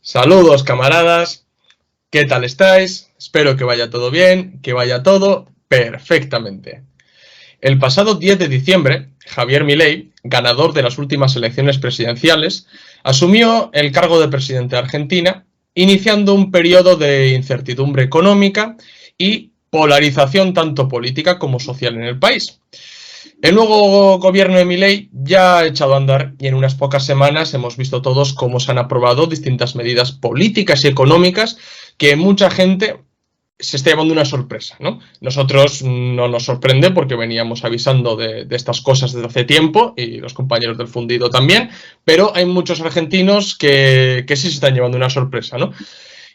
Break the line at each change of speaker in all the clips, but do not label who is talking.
Saludos, camaradas. ¿Qué tal estáis? Espero que vaya todo bien, que vaya todo perfectamente. El pasado 10 de diciembre, Javier Milei, ganador de las últimas elecciones presidenciales, asumió el cargo de presidente de Argentina, iniciando un periodo de incertidumbre económica y polarización tanto política como social en el país. El nuevo gobierno de Milei ya ha echado a andar y en unas pocas semanas hemos visto todos cómo se han aprobado distintas medidas políticas y económicas que mucha gente se está llevando una sorpresa, ¿no? Nosotros no nos sorprende porque veníamos avisando de estas cosas desde hace tiempo y los compañeros del fundido también, pero hay muchos argentinos que sí se están llevando una sorpresa, ¿no?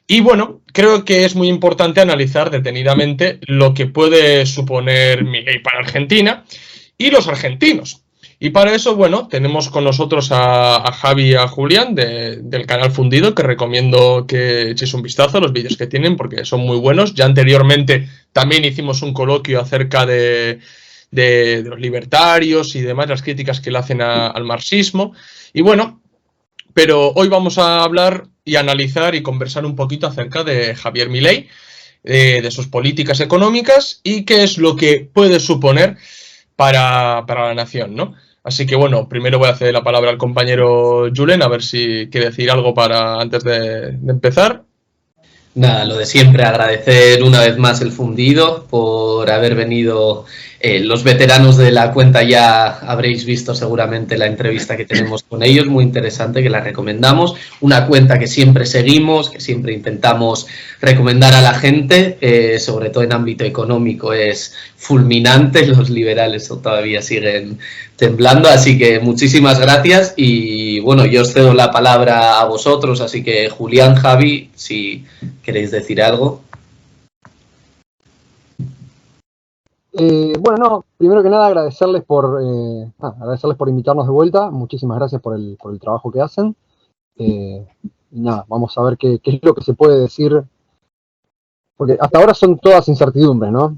Y bueno, creo que es muy importante analizar detenidamente lo que puede suponer Milei para Argentina y los argentinos. Y para eso, bueno, tenemos con nosotros a Javi y a Julián del canal Fundido, que recomiendo que echéis un vistazo a los vídeos que tienen porque son muy buenos. Ya anteriormente también hicimos un coloquio acerca de los libertarios y demás, las críticas que le hacen al marxismo. Y bueno, pero hoy vamos a hablar y analizar y conversar un poquito acerca de Javier Milei, de sus políticas económicas y qué es lo que puede suponer para la nación, ¿no? Así que bueno, primero voy a ceder la palabra al compañero Julen, a ver si quiere decir algo antes de empezar.
Nada, lo de siempre, agradecer una vez más el fundido por haber venido. Los veteranos de la cuenta ya habréis visto seguramente la entrevista que tenemos con ellos, muy interesante, que la recomendamos. Una cuenta que siempre seguimos, que siempre intentamos recomendar a la gente, sobre todo en ámbito económico, es fulminante. Los liberales todavía siguen temblando, así que muchísimas gracias y bueno, yo os cedo la palabra a vosotros, así que Julián, Javi, si queréis decir algo.
Bueno, no, primero que nada agradecerles por invitarnos de vuelta, muchísimas gracias por el trabajo que hacen. Y nada, vamos a ver qué es lo que se puede decir, porque hasta ahora son todas incertidumbres, ¿no?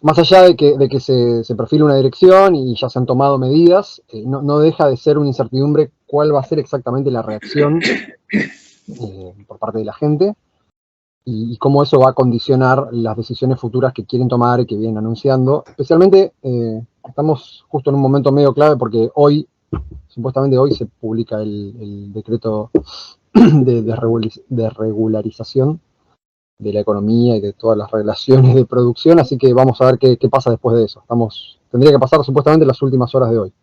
Más allá de que se perfile una dirección y ya se han tomado medidas, no deja de ser una incertidumbre cuál va a ser exactamente la reacción por parte de la gente y cómo eso va a condicionar las decisiones futuras que quieren tomar y que vienen anunciando. Especialmente estamos justo en un momento medio clave porque supuestamente hoy se publica el decreto de regularización de la economía y de todas las relaciones de producción, así que vamos a ver qué pasa después de eso. Tendría que pasar supuestamente las últimas horas de hoy.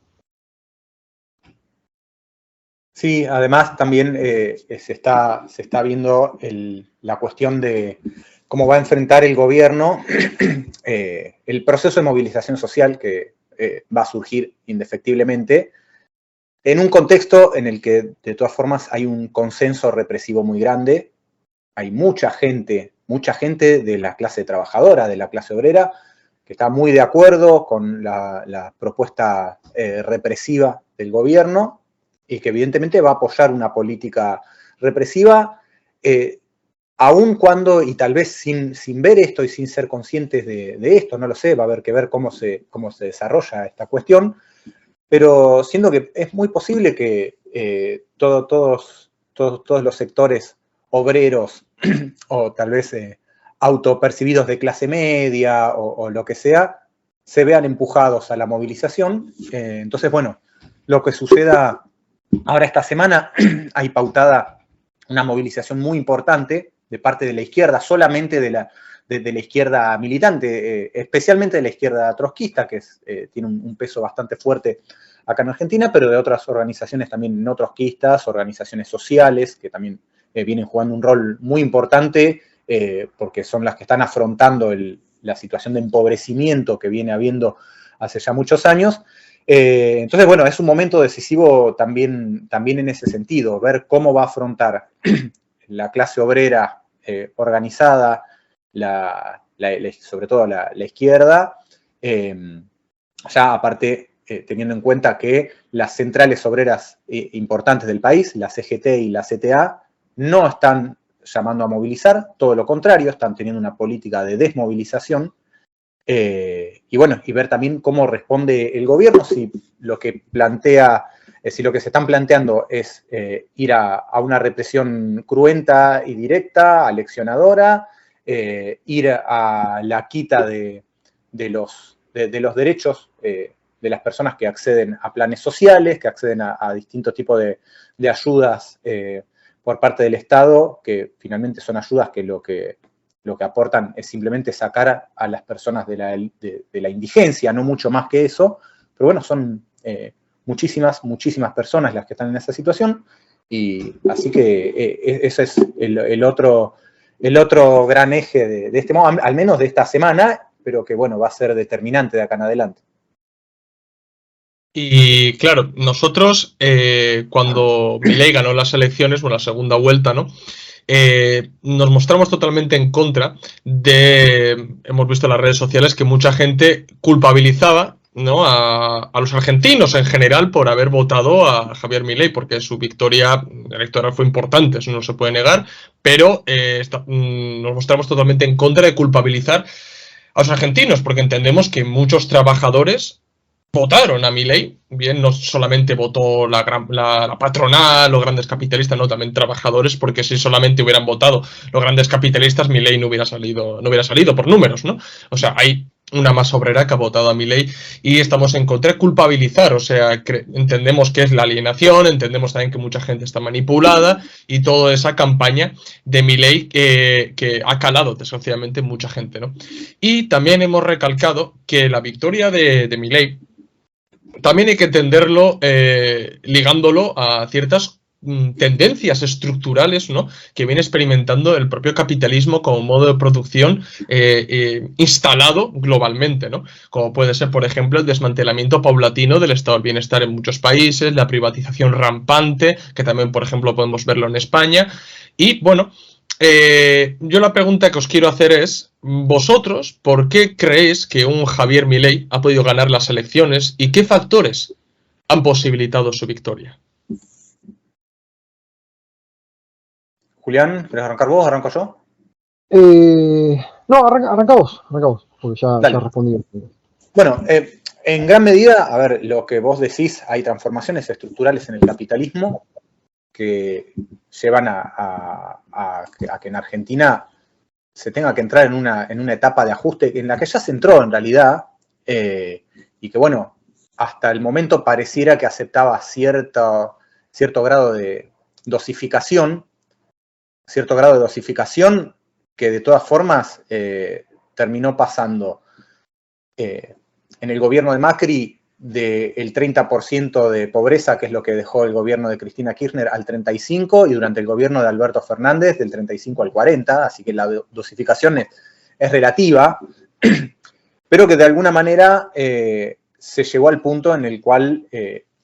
Sí, además también se está viendo la cuestión de cómo va a enfrentar el gobierno el proceso de movilización social que va a surgir indefectiblemente en un contexto en el que de todas formas hay un consenso represivo muy grande, hay mucha gente de la clase trabajadora, de la clase obrera, que está muy de acuerdo con la propuesta represiva del gobierno, y que evidentemente va a apoyar una política represiva, aun cuando, y tal vez sin ver esto y sin ser conscientes de esto, no lo sé, va a haber que ver cómo se desarrolla esta cuestión, pero siendo que es muy posible que todos los sectores obreros o tal vez autopercibidos de clase media o lo que sea, se vean empujados a la movilización. Entonces, bueno, lo que suceda ahora esta semana, hay pautada una movilización muy importante de parte de la izquierda, solamente de la izquierda militante, especialmente de la izquierda trotskista, que tiene un peso bastante fuerte acá en Argentina, pero de otras organizaciones también no trotskistas, organizaciones sociales, que también vienen jugando un rol muy importante, porque son las que están afrontando la situación de empobrecimiento que viene habiendo hace ya muchos años. Entonces, bueno, es un momento decisivo también en ese sentido, ver cómo va a afrontar la clase obrera organizada, sobre todo la izquierda, ya aparte teniendo en cuenta que las centrales obreras importantes del país, la CGT y la CTA, no están llamando a movilizar, todo lo contrario, están teniendo una política de desmovilización. Y bueno, y ver también cómo responde el gobierno, si lo que plantea Es decir, lo que se están planteando es ir a una represión cruenta y directa, aleccionadora, ir a la quita de los derechos de las personas que acceden a planes sociales, que acceden a distintos tipos de ayudas por parte del Estado, que finalmente son ayudas que lo que aportan es simplemente sacar a las personas de la indigencia, no mucho más que eso, pero bueno, son muchísimas personas las que están en esa situación, y así que ese es el otro gran eje de este modo, al menos de esta semana, pero que bueno, va a ser determinante de acá en adelante.
Y claro, nosotros cuando Milei ganó las elecciones, o la segunda vuelta, ¿no? Nos mostramos totalmente en contra hemos visto en las redes sociales que mucha gente culpabilizaba, ¿no?, a los argentinos en general por haber votado a Javier Milei, porque su victoria electoral fue importante, eso no se puede negar, pero nos mostramos totalmente en contra de culpabilizar a los argentinos, porque entendemos que muchos trabajadores votaron a Milei, bien, no solamente votó la patronal, los grandes capitalistas, no, también trabajadores, porque si solamente hubieran votado los grandes capitalistas, Milei no hubiera salido por números, ¿no? O sea, hay una masa obrera que ha votado a Milei y estamos en contra de culpabilizar, o sea, entendemos que es la alienación, entendemos también que mucha gente está manipulada y toda esa campaña de Milei que ha calado desgraciadamente mucha gente, ¿no? Y también hemos recalcado que la victoria de Milei también hay que entenderlo ligándolo a ciertas tendencias estructurales, ¿no?, que viene experimentando el propio capitalismo como modo de producción instalado globalmente, ¿no? Como puede ser, por ejemplo, el desmantelamiento paulatino del estado del bienestar en muchos países, la privatización rampante, que también, por ejemplo, podemos verlo en España. Y, bueno, yo la pregunta que os quiero hacer es, vosotros, ¿por qué creéis que un Javier Milei ha podido ganar las elecciones y qué factores han posibilitado su victoria?
Julián, ¿querés arrancar vos? ¿Arranco yo?
No, arranca vos, porque ya respondí.
Bueno, en gran medida, a ver, lo que vos decís, hay transformaciones estructurales en el capitalismo que llevan a que en Argentina se tenga que entrar en una etapa de ajuste en la que ya se entró en realidad, y que bueno, hasta el momento pareciera que aceptaba cierto grado de dosificación, que de todas formas terminó pasando en el gobierno de Macri del 30% de pobreza, que es lo que dejó el gobierno de Cristina Kirchner, al 35%, y durante el gobierno de Alberto Fernández del 35 al 40%, así que la dosificación es relativa, pero que de alguna manera se llegó al punto en el cual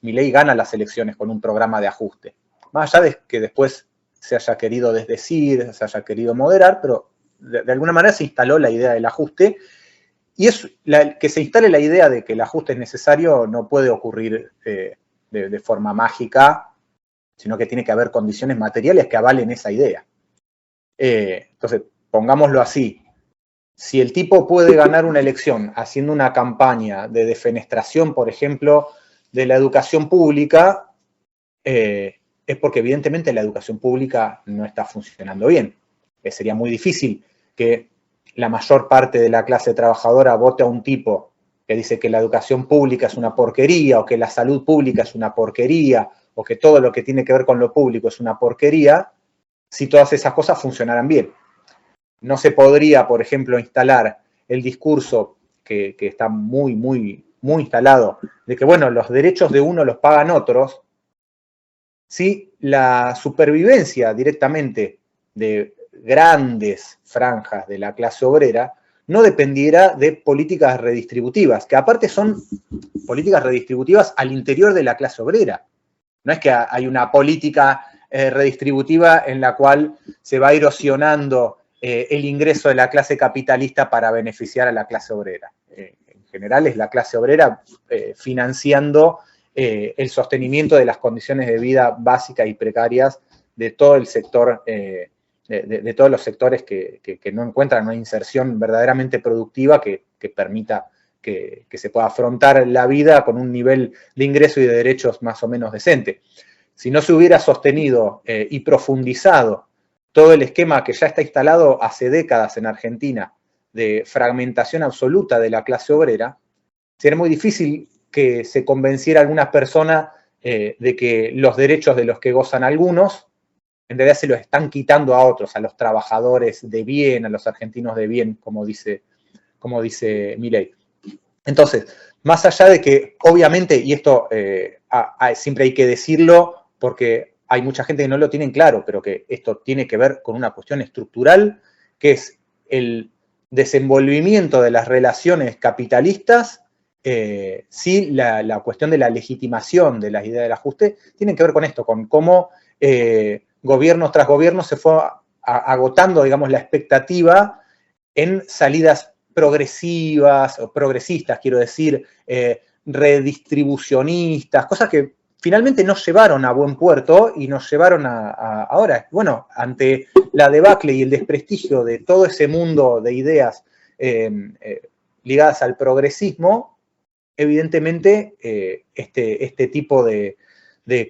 Milei gana las elecciones con un programa de ajuste. Más allá de que después se haya querido desdecir, se haya querido moderar, pero de alguna manera se instaló la idea del ajuste. Y que se instale la idea de que el ajuste es necesario no puede ocurrir de forma mágica, sino que tiene que haber condiciones materiales que avalen esa idea. Entonces, pongámoslo así, si el tipo puede ganar una elección haciendo una campaña de defenestración, por ejemplo, de la educación pública, es porque evidentemente la educación pública no está funcionando bien. Sería muy difícil que la mayor parte de la clase trabajadora vote a un tipo que dice que la educación pública es una porquería, o que la salud pública es una porquería, o que todo lo que tiene que ver con lo público es una porquería, si todas esas cosas funcionaran bien. No se podría, por ejemplo, instalar el discurso que está muy instalado, de que, bueno, los derechos de uno los pagan otros, si la supervivencia directamente de grandes franjas de la clase obrera no dependiera de políticas redistributivas, que aparte son políticas redistributivas al interior de la clase obrera. No es que hay una política redistributiva en la cual se va erosionando el ingreso de la clase capitalista para beneficiar a la clase obrera. En general es la clase obrera financiando el sostenimiento de las condiciones de vida básicas y precarias de todo el sector, de todos los sectores que no encuentran una inserción verdaderamente productiva que permita que se pueda afrontar la vida con un nivel de ingreso y de derechos más o menos decente. Si no se hubiera sostenido y profundizado todo el esquema que ya está instalado hace décadas en Argentina de fragmentación absoluta de la clase obrera, sería muy difícil que se convenciera a alguna persona de que los derechos de los que gozan algunos, en realidad se los están quitando a otros, a los trabajadores de bien, a los argentinos de bien, como dice Milei. Entonces, más allá de que, obviamente, y esto siempre hay que decirlo, porque hay mucha gente que no lo tiene claro, pero que esto tiene que ver con una cuestión estructural, que es el desenvolvimiento de las relaciones capitalistas. Sí, la cuestión de la legitimación de las ideas del ajuste tiene que ver con esto, con cómo gobierno tras gobierno se fue agotando, digamos, la expectativa en salidas progresivas, o progresistas, quiero decir, redistribucionistas, cosas que finalmente nos llevaron a buen puerto y nos llevaron ahora, bueno, ante la debacle y el desprestigio de todo ese mundo de ideas ligadas al progresismo, evidentemente este tipo de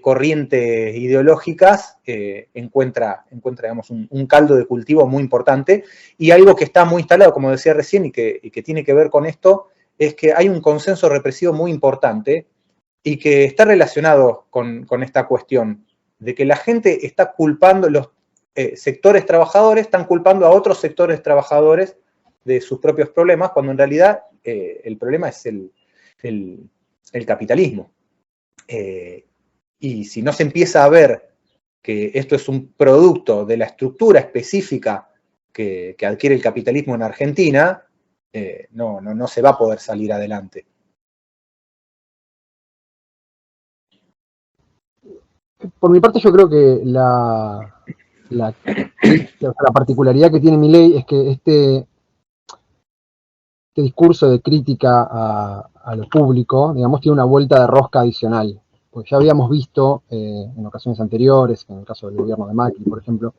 corrientes ideológicas encuentra digamos, un caldo de cultivo muy importante, y algo que está muy instalado, como decía recién, y que tiene que ver con esto, es que hay un consenso represivo muy importante y que está relacionado con esta cuestión de que la gente está culpando, los sectores trabajadores están culpando a otros sectores trabajadores de sus propios problemas, cuando en realidad el problema es el capitalismo. Y si no se empieza a ver que esto es un producto de la estructura específica que adquiere el capitalismo en Argentina, no se va a poder salir adelante.
Por mi parte, yo creo que la particularidad que tiene Milei es que este discurso de crítica a lo público, digamos, tiene una vuelta de rosca adicional. Porque ya habíamos visto en ocasiones anteriores, en el caso del gobierno de Macri, por ejemplo,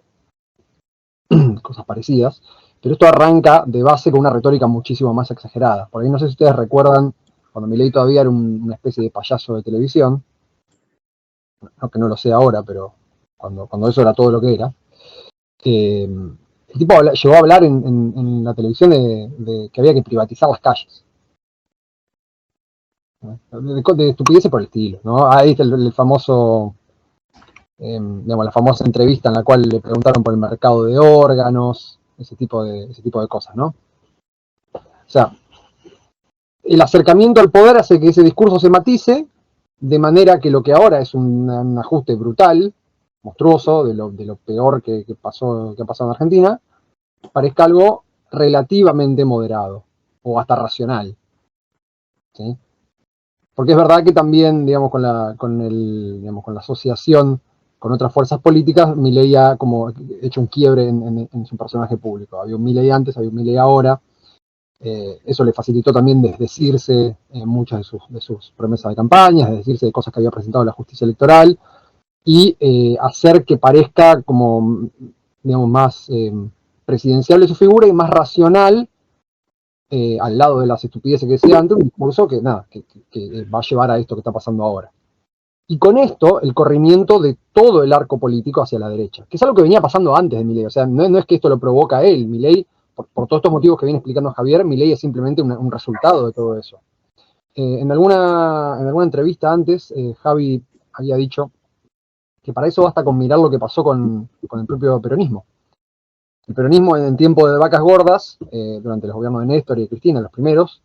cosas parecidas, pero esto arranca de base con una retórica muchísimo más exagerada. Por ahí no sé si ustedes recuerdan cuando Milei todavía era una especie de payaso de televisión, no que no lo sé ahora, pero cuando eso era todo lo que era, el tipo llegó a hablar en la televisión de que había que privatizar las calles. De estupideces por el estilo, ¿no? Ahí está el famoso, digamos, la famosa entrevista en la cual le preguntaron por el mercado de órganos, ese tipo de cosas, ¿no? O sea, el acercamiento al poder hace que ese discurso se matice, de manera que lo que ahora es un ajuste brutal, monstruoso, de lo peor que ha pasado en Argentina, parezca algo relativamente moderado, o hasta racional, ¿sí? Porque es verdad que también, digamos, con la asociación con otras fuerzas políticas, Milei ha como hecho un quiebre en su personaje público. Había un Milei antes, había un Milei ahora. Eso le facilitó también desdecirse muchas de sus promesas de campaña, desdecirse de cosas que había presentado la justicia electoral, y hacer que parezca como, digamos, más presidenciable su figura y más racional, al lado de las estupideces que decía antes, un discurso que va a llevar a esto que está pasando ahora. Y con esto, el corrimiento de todo el arco político hacia la derecha, que es algo que venía pasando antes de Milei. O sea, no es que esto lo provoca él. Milei, por todos estos motivos que viene explicando Javier, Milei es simplemente un resultado de todo eso. En alguna entrevista antes, Javi había dicho que para eso basta con mirar lo que pasó con el propio peronismo. El peronismo en tiempo de vacas gordas, durante los gobiernos de Néstor y de Cristina, los primeros,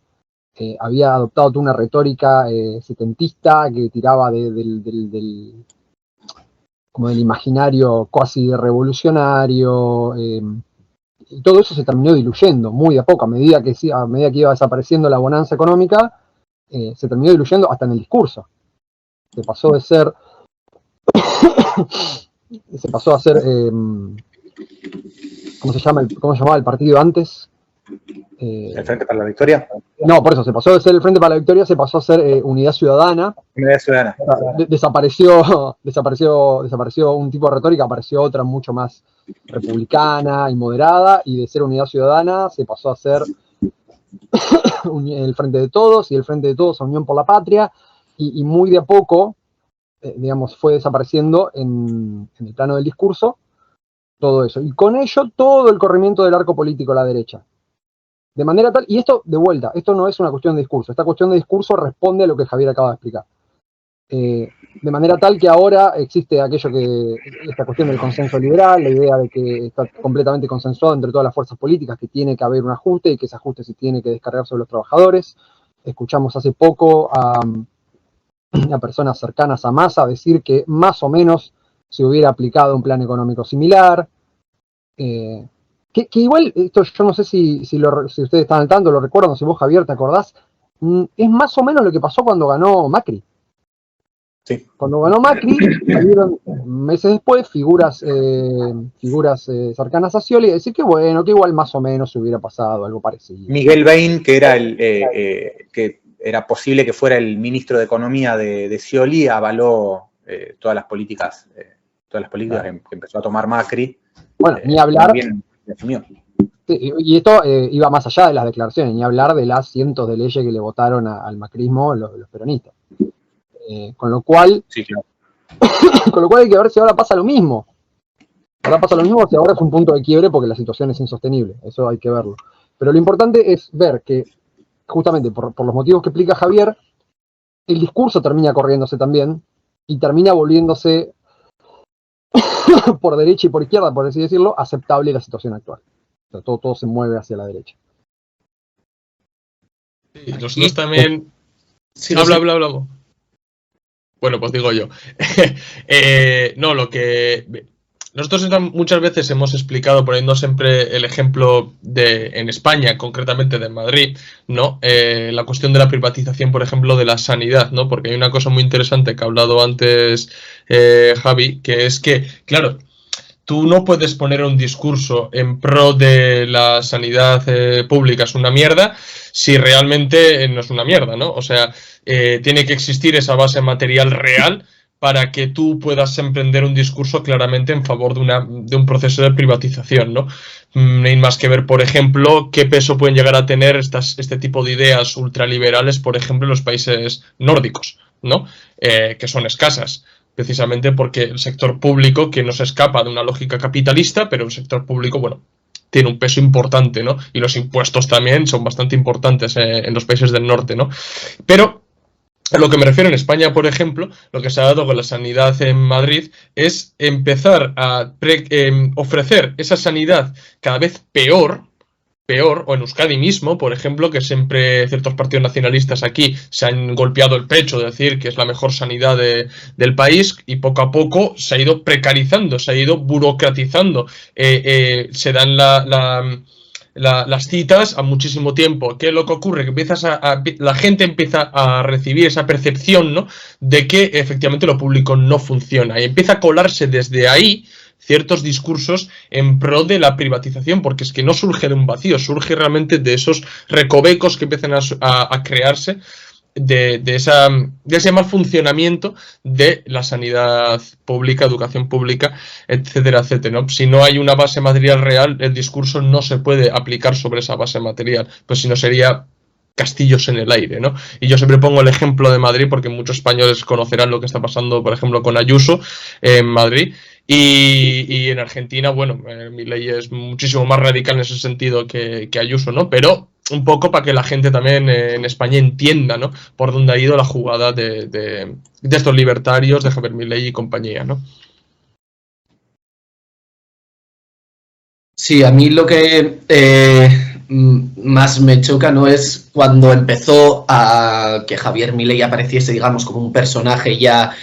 había adoptado toda una retórica setentista que tiraba del imaginario cuasi revolucionario, y todo eso se terminó diluyendo muy de a poco, a medida que iba desapareciendo la bonanza económica, se terminó diluyendo hasta en el discurso. Se pasó de ser ¿cómo se llamaba el partido antes?
¿El Frente para la Victoria?
No, por eso, se pasó de ser el Frente para la Victoria, se pasó a ser Unidad Ciudadana.
Unidad Ciudadana.
Desapareció un tipo de retórica, apareció otra mucho más republicana y moderada, y de ser Unidad Ciudadana se pasó a ser el Frente de Todos y el Frente de Todos a Unión por la Patria, y muy de a poco, digamos, fue desapareciendo en el plano del discurso todo eso. Y con ello todo el corrimiento del arco político a la derecha. De manera tal, y esto, de vuelta, esto no es una cuestión de discurso, esta cuestión de discurso responde a lo que Javier acaba de explicar. De manera tal que ahora existe esta cuestión del consenso liberal, la idea de que está completamente consensuado entre todas las fuerzas políticas, que tiene que haber un ajuste y que ese ajuste se tiene que descargar sobre los trabajadores. Escuchamos hace poco a personas cercanas a Massa decir que más o menos se hubiera aplicado un plan económico similar. Que igual, esto yo no sé si ustedes están al tanto, lo recuerdan, si vos, Javier, te acordás, es más o menos lo que pasó cuando ganó Macri.
Sí.
Cuando ganó Macri, salieron meses después figuras cercanas a Scioli y decir que bueno, que igual más o menos se hubiera pasado algo parecido.
Miguel Bain, que era que era posible que fuera el ministro de Economía de Scioli, avaló todas las políticas que empezó a tomar Macri.
Bueno, ni hablar.
Asumió.
Y esto iba más allá de las declaraciones, ni hablar de las cientos de leyes que le votaron al macrismo los peronistas. Con lo cual,
sí, claro.
Con lo cual hay que ver si ahora pasa lo mismo. Ahora pasa lo mismo, si ahora es un punto de quiebre porque la situación es insostenible. Eso hay que verlo. Pero lo importante es ver que, justamente por los motivos que explica Javier, el discurso termina corriéndose también y termina volviéndose por derecha y por izquierda, por así decirlo, aceptable la situación actual. O sea, todo se mueve hacia la derecha.
Sí, nosotros también... Sí, habla. Bueno, pues digo yo. No, lo que... Nosotros muchas veces hemos explicado, poniendo siempre el ejemplo en España, concretamente de Madrid, ¿no? La cuestión de la privatización, por ejemplo, de la sanidad, ¿no? Porque hay una cosa muy interesante que ha hablado antes Javi, que es que, claro, tú no puedes poner un discurso en pro de la sanidad pública es una mierda si realmente no es una mierda, ¿no? O sea, tiene que existir esa base material real para que tú puedas emprender un discurso claramente en favor de un proceso de privatización, ¿no? No hay más que ver, por ejemplo, qué peso pueden llegar a tener este tipo de ideas ultraliberales, por ejemplo, en los países nórdicos, ¿no? Que son escasas, precisamente porque el sector público, que no se escapa de una lógica capitalista, pero el sector público, bueno, tiene un peso importante, ¿no? Y los impuestos también son bastante importantes en los países del norte, ¿no? Pero a lo que me refiero en España, por ejemplo, lo que se ha dado con la sanidad en Madrid es empezar a ofrecer esa sanidad cada vez peor, o en Euskadi mismo, por ejemplo, que siempre ciertos partidos nacionalistas aquí se han golpeado el pecho de decir que es la mejor sanidad del país, y poco a poco se ha ido precarizando, se ha ido burocratizando, se dan las citas a muchísimo tiempo. ¿Qué es lo que ocurre? Que la gente empieza a recibir esa percepción, ¿no?, de que efectivamente lo público no funciona, y empieza a colarse desde ahí ciertos discursos en pro de la privatización, porque es que no surge de un vacío, surge realmente de esos recovecos que empiezan a crearse de ese mal funcionamiento de la sanidad pública, educación pública, etcétera, etcétera, ¿no? Si no hay una base material real, el discurso no se puede aplicar sobre esa base material, pues si no sería castillos en el aire, ¿no? Y yo siempre pongo el ejemplo de Madrid porque muchos españoles conocerán lo que está pasando, por ejemplo, con Ayuso en Madrid. Y en Argentina, bueno, Milei es muchísimo más radical en ese sentido que Ayuso, ¿no? Pero un poco para que la gente también en España entienda, ¿no?, por dónde ha ido la jugada de estos libertarios, de Javier Milei y compañía, ¿no?
Sí, a mí lo que más me choca no es cuando empezó a que Javier Milei apareciese, digamos, como un personaje ya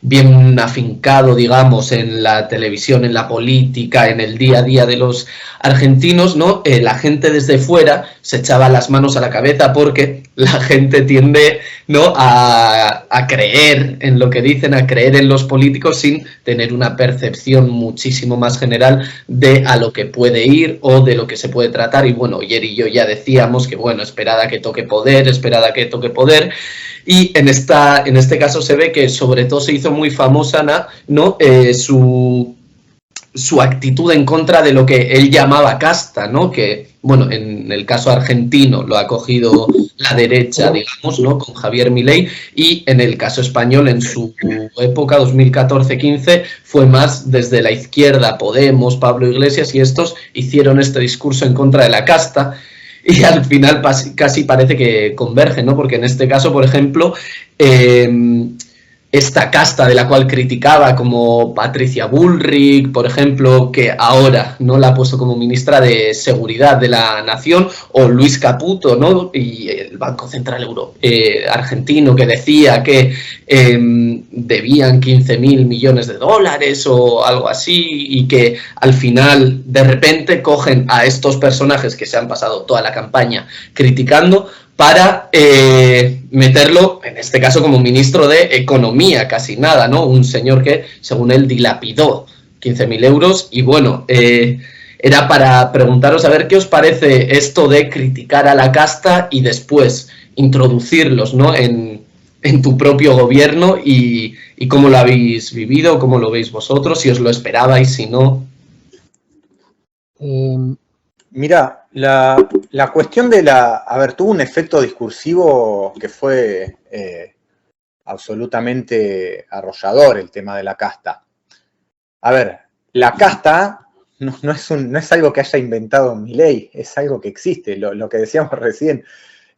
bien afincado, digamos, en la televisión, en la política, en el día a día de los argentinos, ¿no? La gente desde fuera se echaba las manos a la cabeza porque la gente tiende, ¿no?, a creer en lo que dicen, a creer en los políticos sin tener una percepción muchísimo más general de a lo que puede ir o de lo que se puede tratar. Y bueno, ayer y yo ya decíamos que, bueno, esperad a que toque poder, y en este caso se ve que sobre todo se hizo muy famosa, ¿no?, su actitud en contra de lo que él llamaba casta, ¿no?, que bueno, en el caso argentino lo ha cogido la derecha, digamos, ¿no? Con Javier Milei, y en el caso español, en su época, 2014-15, fue más desde la izquierda, Podemos, Pablo Iglesias, y estos hicieron este discurso en contra de la casta, y al final casi parece que convergen, ¿no? Porque en este caso, por ejemplo, esta casta de la cual criticaba, como Patricia Bullrich, por ejemplo, que ahora no la ha puesto como ministra de Seguridad de la Nación, o Luis Caputo, ¿no? Y el Banco Central argentino, que decía que debían 15.000 millones de dólares o algo así, y que al final de repente cogen a estos personajes que se han pasado toda la campaña criticando para meterlo, en este caso, como ministro de Economía, casi nada, ¿no? Un señor que, según él, dilapidó 15.000 euros. Y bueno, era para preguntaros a ver qué os parece esto de criticar a la casta y después introducirlos, ¿no? en tu propio gobierno, y cómo lo habéis vivido, cómo lo veis vosotros, si os lo esperabais, si no.
Mira, la cuestión de a ver, tuvo un efecto discursivo que fue absolutamente arrollador, el tema de la casta. A ver, la casta no es algo que haya inventado Milei, es algo que existe, lo que decíamos recién.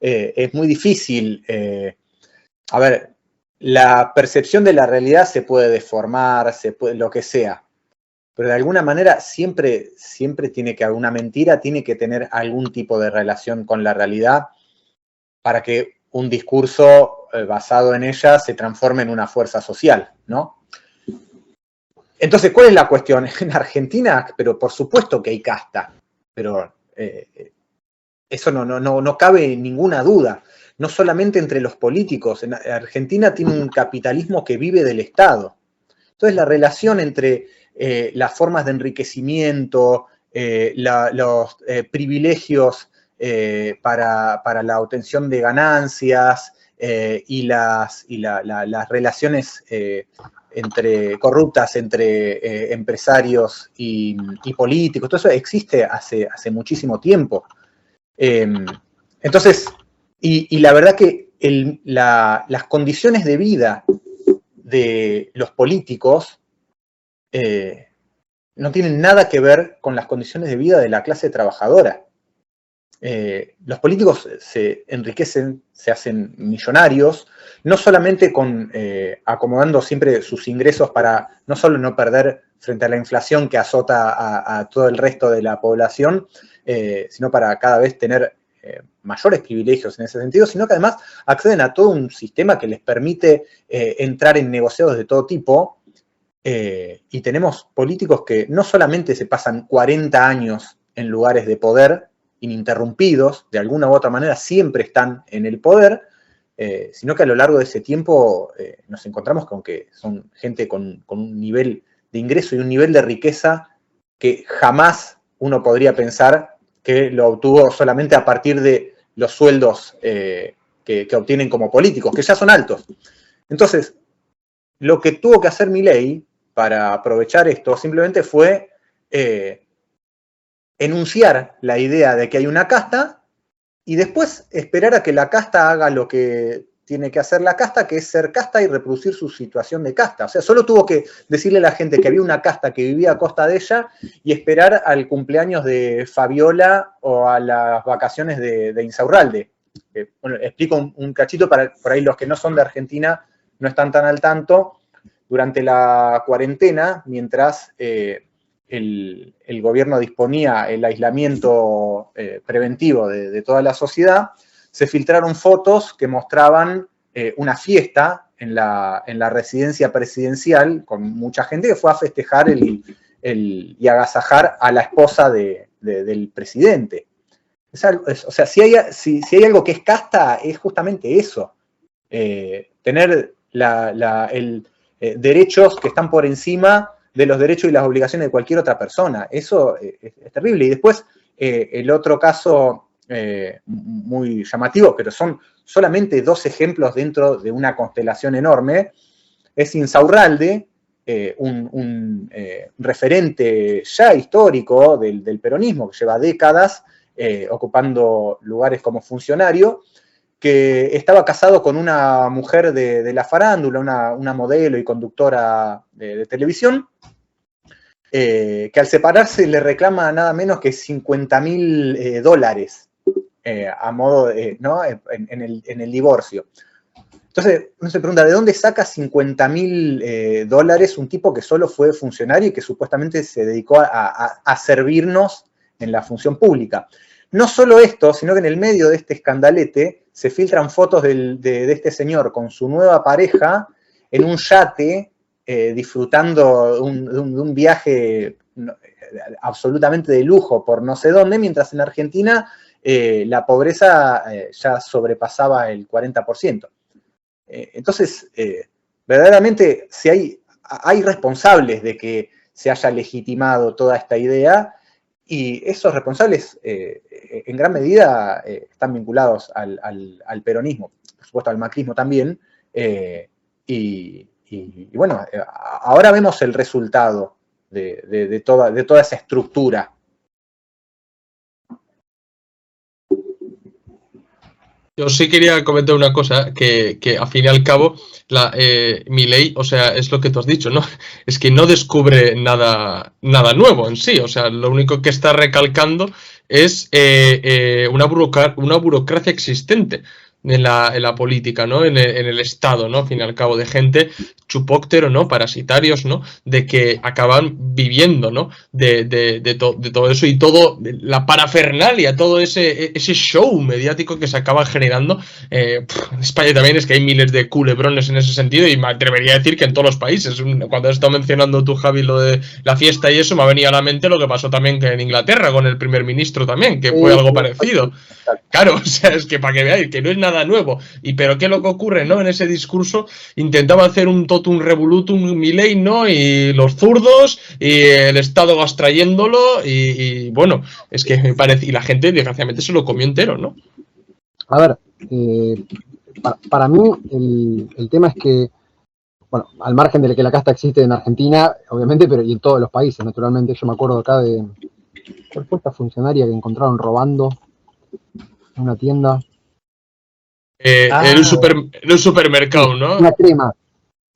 Es muy difícil. A ver, la percepción de la realidad se puede deformar, lo que sea. Pero de alguna manera siempre tiene que haber una mentira, tiene que tener algún tipo de relación con la realidad para que un discurso basado en ella se transforme en una fuerza social, ¿no? Entonces, ¿cuál es la cuestión? En Argentina, pero por supuesto que hay casta, pero eso no cabe ninguna duda. No solamente entre los políticos, en Argentina tiene un capitalismo que vive del Estado. Entonces, la relación entre las formas de enriquecimiento, los privilegios para la obtención de ganancias y las relaciones corruptas entre empresarios y políticos, todo eso existe hace muchísimo tiempo. Entonces, y la verdad que las condiciones de vida de los políticos no tienen nada que ver con las condiciones de vida de la clase trabajadora. Los políticos se enriquecen, se hacen millonarios, no solamente acomodando siempre sus ingresos para no solo no perder frente a la inflación que azota a todo el resto de la población, sino para cada vez tener mayores privilegios en ese sentido, sino que además acceden a todo un sistema que les permite entrar en negociados de todo tipo. Y tenemos políticos que no solamente se pasan 40 años en lugares de poder ininterrumpidos, de alguna u otra manera siempre están en el poder, sino que a lo largo de ese tiempo nos encontramos con que son gente con un nivel de ingreso y un nivel de riqueza que jamás uno podría pensar que lo obtuvo solamente a partir de los sueldos que obtienen como políticos, que ya son altos. Entonces, lo que tuvo que hacer Milei para aprovechar esto simplemente fue enunciar la idea de que hay una casta y después esperar a que la casta haga lo que tiene que hacer la casta, que es ser casta y reproducir su situación de casta. O sea, solo tuvo que decirle a la gente que había una casta que vivía a costa de ella y esperar al cumpleaños de Fabiola o a las vacaciones de Insaurralde. Bueno, explico un cachito para por ahí los que no son de Argentina no están tan al tanto. Durante la cuarentena, mientras el gobierno disponía el aislamiento preventivo de toda la sociedad, se filtraron fotos que mostraban una fiesta en la residencia presidencial con mucha gente que fue a festejar y agasajar a la esposa del presidente. O sea, si hay algo que es casta, es justamente eso. Tener derechos que están por encima de los derechos y las obligaciones de cualquier otra persona. Eso es terrible. Y después, el otro caso muy llamativo, pero son solamente 2 ejemplos dentro de una constelación enorme, es Insaurralde, un referente ya histórico del peronismo, que lleva décadas ocupando lugares como funcionario, que estaba casado con una mujer de la farándula, una modelo y conductora de televisión, que al separarse le reclama nada menos que $50.000 a modo de, ¿no? en el divorcio. Entonces, uno se pregunta, ¿de dónde saca $50.000 un tipo que solo fue funcionario y que supuestamente se dedicó a servirnos en la función pública? No solo esto, sino que en el medio de este escandalete se filtran fotos de este señor con su nueva pareja en un yate, disfrutando de un viaje absolutamente de lujo por no sé dónde, mientras en Argentina la pobreza ya sobrepasaba el 40%. Entonces, verdaderamente, si hay responsables de que se haya legitimado toda esta idea, y esos responsables en gran medida están vinculados al peronismo, por supuesto al macrismo también, y bueno, ahora vemos el resultado de toda esa estructura.
Yo sí quería comentar una cosa, que al fin y al cabo, Milei, o sea, es lo que tú has dicho, ¿no? Es que no descubre nada nuevo en sí, o sea, lo único que está recalcando es una burocracia existente en la política, ¿no? En el Estado, ¿no? Al fin y al cabo, de gente chupóctero, ¿no? Parasitarios, ¿no? De que acaban viviendo, ¿no? De todo eso y todo, la parafernalia, todo ese show mediático que se acaba generando. En España también es que hay miles de culebrones en ese sentido, y me atrevería a decir que en todos los países. Cuando has estado mencionando tú, Javi, lo de la fiesta y eso, me ha venido a la mente lo que pasó también en Inglaterra con el primer ministro también, que fue algo parecido. Claro, o sea, es que para que veáis que no es nada nuevo. Pero ¿qué es lo que ocurre, no? En ese discurso intentaba hacer un totum revolutum Milei, ¿no? Y los zurdos, y el Estado abstrayéndolo, y bueno, es que me parece, y la gente desgraciadamente se lo comió entero, ¿no?
A ver, para mí el tema es que, bueno, al margen de que la casta existe en Argentina, obviamente, pero y en todos los países, naturalmente. Yo me acuerdo acá de, ¿cuál fue esta funcionaria que encontraron robando en una tienda?
En un supermercado, ¿no?
Una crema.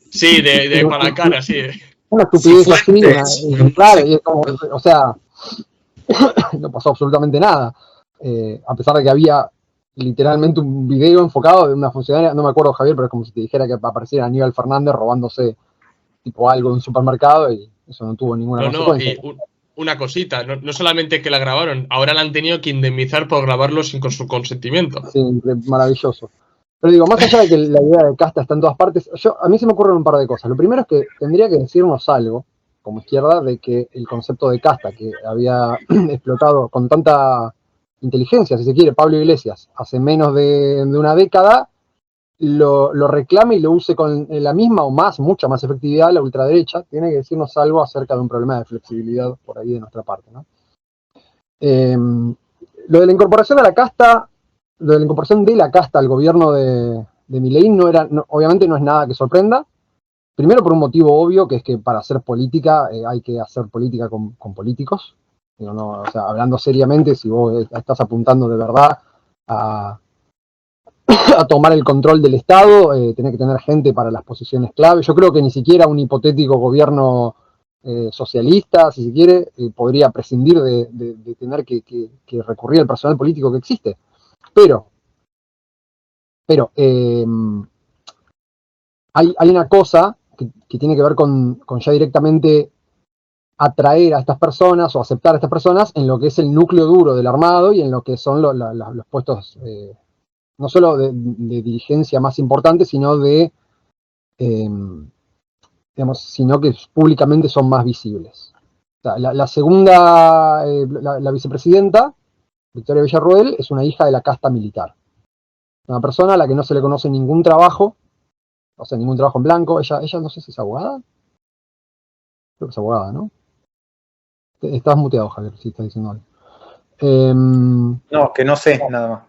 Sí, para la cara, sí.
Una estupidez así, claro, y es como, o sea, no pasó absolutamente nada. A pesar de que había literalmente un video enfocado de una funcionaria, no me acuerdo, Javier, pero es como si te dijera que apareciera Aníbal Fernández robándose tipo algo de un supermercado, y eso no tuvo ninguna consecuencia.
Y una cosita, no solamente que la grabaron, ahora la han tenido que indemnizar por grabarlo sin con su consentimiento.
Sí, maravilloso. Pero digo, más allá de que la idea de casta está en todas partes, a mí se me ocurren un par de cosas. Lo primero es que tendría que decirnos algo, como izquierda, de que el concepto de casta que había explotado con tanta inteligencia, si se quiere, Pablo Iglesias, hace menos de una década, lo reclame y lo use con la misma o mucha más efectividad la ultraderecha. Tiene que decirnos algo acerca de un problema de flexibilidad por ahí de nuestra parte, ¿no? Lo de la incorporación a la casta, lo de la incorporación de la casta al gobierno de Milei obviamente no es nada que sorprenda. Primero por un motivo obvio, que es que para hacer política hay que hacer política con políticos. O sea, hablando seriamente, si vos estás apuntando de verdad a tomar el control del Estado, tenés que tener gente para las posiciones clave. Yo creo que ni siquiera un hipotético gobierno socialista, si se quiere, podría prescindir de tener que recurrir al personal político que existe. Pero hay una cosa que tiene que ver con ya directamente atraer a estas personas o aceptar a estas personas en lo que es el núcleo duro del armado y en lo que son los puestos, no solo de dirigencia más importantes, sino sino que públicamente son más visibles. O sea, la segunda, la vicepresidenta, Victoria Villarroel, es una hija de la casta militar. Una persona a la que no se le conoce ningún trabajo, o sea, ningún trabajo en blanco. Ella no sé si es abogada. Creo que es abogada, ¿no? Estás muteado, Javier, si estás diciendo algo.
No, que no sé, nada más.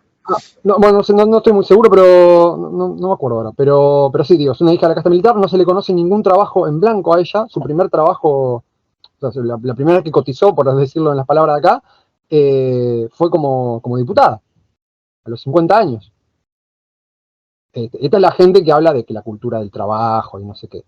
Bueno, no estoy muy seguro, pero no me acuerdo ahora. Pero sí, digo, es una hija de la casta militar, no se le conoce ningún trabajo en blanco a ella. Su primer trabajo, o sea, la primera que cotizó, por decirlo en las palabras de acá, fue como diputada, a los 50 años. Esta es la gente que habla de que la cultura del trabajo y no sé qué.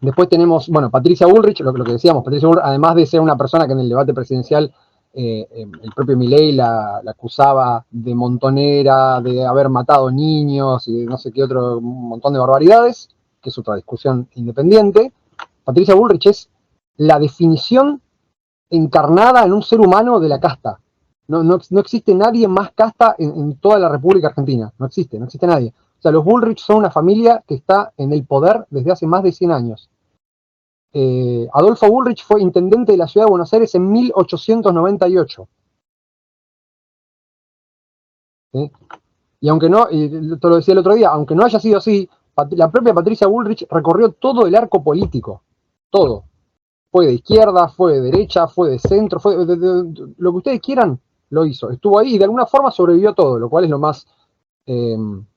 Después tenemos, bueno, Patricia Bullrich, lo que decíamos, Patricia Bullrich, además de ser una persona que en el debate presidencial el propio Milei la acusaba de montonera, de haber matado niños y de no sé qué otro, un montón de barbaridades, que es otra discusión independiente. Patricia Bullrich es la definición encarnada en un ser humano de la casta. No existe nadie más casta en toda la República Argentina. No existe nadie. O sea, los Bullrich son una familia que está en el poder desde hace más de 100 años. Adolfo Bullrich fue intendente de la ciudad de Buenos Aires en 1898. ¿Sí? Y aunque no, y te lo decía el otro día, aunque no haya sido así, la propia Patricia Bullrich recorrió todo el arco político. Todo. Fue de izquierda, fue de derecha, fue de centro, fue lo que ustedes quieran, lo hizo. Estuvo ahí y de alguna forma sobrevivió a todo, lo cual es lo más,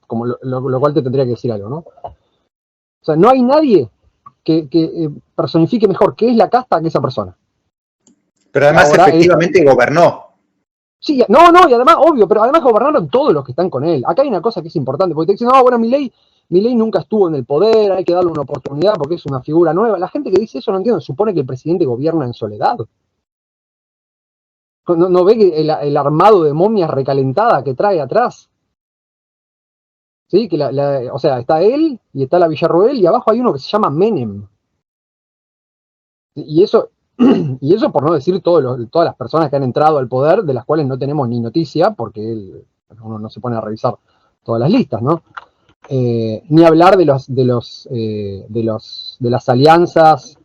como lo cual te tendría que decir algo, ¿no? O sea, no hay nadie que personifique mejor qué es la casta que esa persona.
Pero además ahora efectivamente gobernó.
Sí, no, y además, obvio, pero además gobernaron todos los que están con él. Acá hay una cosa que es importante, porque te dicen, no, bueno, Milei nunca estuvo en el poder, hay que darle una oportunidad porque es una figura nueva. La gente que dice eso no entiende, supone que el presidente gobierna en soledad. ¿No ve que el armado de momias recalentada que trae atrás? ¿Sí? Que o sea, está él y está la Villarroel y abajo hay uno que se llama Menem. Y eso por no decir todas las personas que han entrado al poder, de las cuales no tenemos ni noticia, porque uno no se pone a revisar todas las listas, ¿no? Ni hablar de las alianzas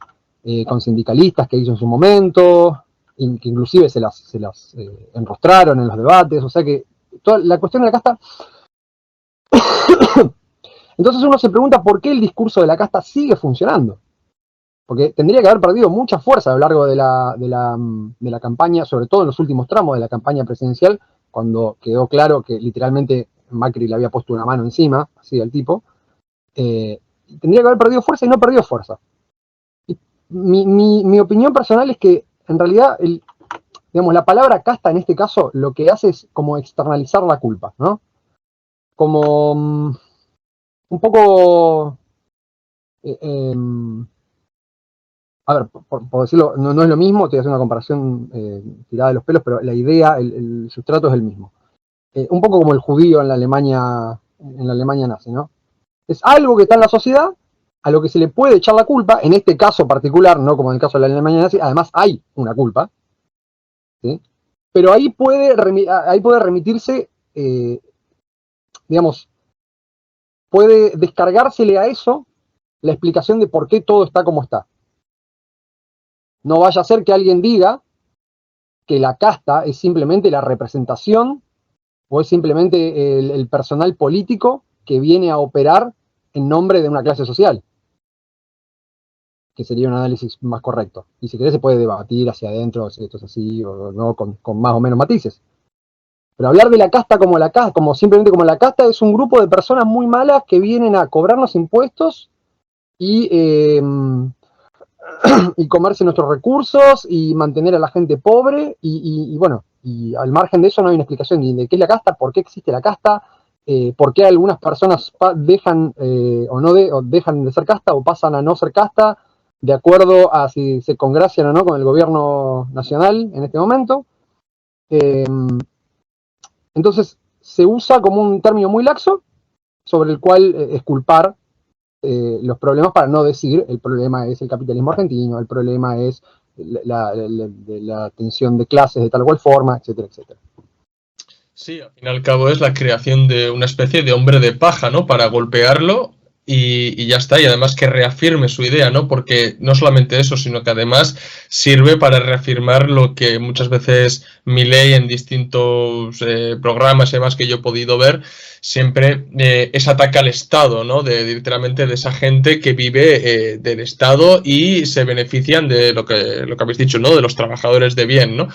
con sindicalistas que hizo en su momento, que inclusive se las enrostraron en los debates, o sea que toda la cuestión de la casta. Entonces uno se pregunta por qué el discurso de la casta sigue funcionando. Porque tendría que haber perdido mucha fuerza a lo largo de la campaña, sobre todo en los últimos tramos de la campaña presidencial, cuando quedó claro que literalmente Macri le había puesto una mano encima, así al tipo. Tendría que haber perdido fuerza y no perdió fuerza. Y mi opinión personal es que, en realidad, digamos, la palabra casta en este caso lo que hace es como externalizar la culpa, ¿no? Como un poco... a ver, por decirlo, no es lo mismo, te voy a hacer una comparación tirada de los pelos, pero la idea, el sustrato es el mismo. Un poco como el judío en la Alemania nazi, ¿no? Es algo que está en la sociedad, a lo que se le puede echar la culpa, en este caso particular, no como en el caso de la Alemania nazi, además hay una culpa, ¿sí? Pero ahí puede remitirse, digamos, puede descargársele a eso la explicación de por qué todo está como está. No vaya a ser que alguien diga que la casta es simplemente la representación o es simplemente el personal político que viene a operar en nombre de una clase social. Que sería un análisis más correcto. Y si querés se puede debatir hacia adentro si esto es así o no, con más o menos matices. Pero hablar de la casta como simplemente como la casta, es un grupo de personas muy malas que vienen a cobrarnos impuestos y comerse nuestros recursos y mantener a la gente pobre y bueno, y al margen de eso no hay una explicación ni de qué es la casta, por qué existe la casta, por qué algunas personas dejan o dejan de ser casta o pasan a no ser casta de acuerdo a si se congracian o no con el gobierno nacional en este momento. Entonces se usa como un término muy laxo sobre el cual exculpar los problemas, para no decir el problema es el capitalismo argentino, el problema es la tensión de clases de tal o cual forma, etcétera, etcétera.
Sí, al fin y al cabo es la creación de una especie de hombre de paja, ¿no? Para golpearlo y ya está, y además que reafirme su idea, ¿no? Porque no solamente eso, sino que además sirve para reafirmar lo que muchas veces Milei en distintos programas y demás que yo he podido ver, siempre es ataque al Estado, ¿no? Literalmente de esa gente que vive del Estado y se benefician de lo que habéis dicho, ¿no? De los trabajadores de bien, ¿no?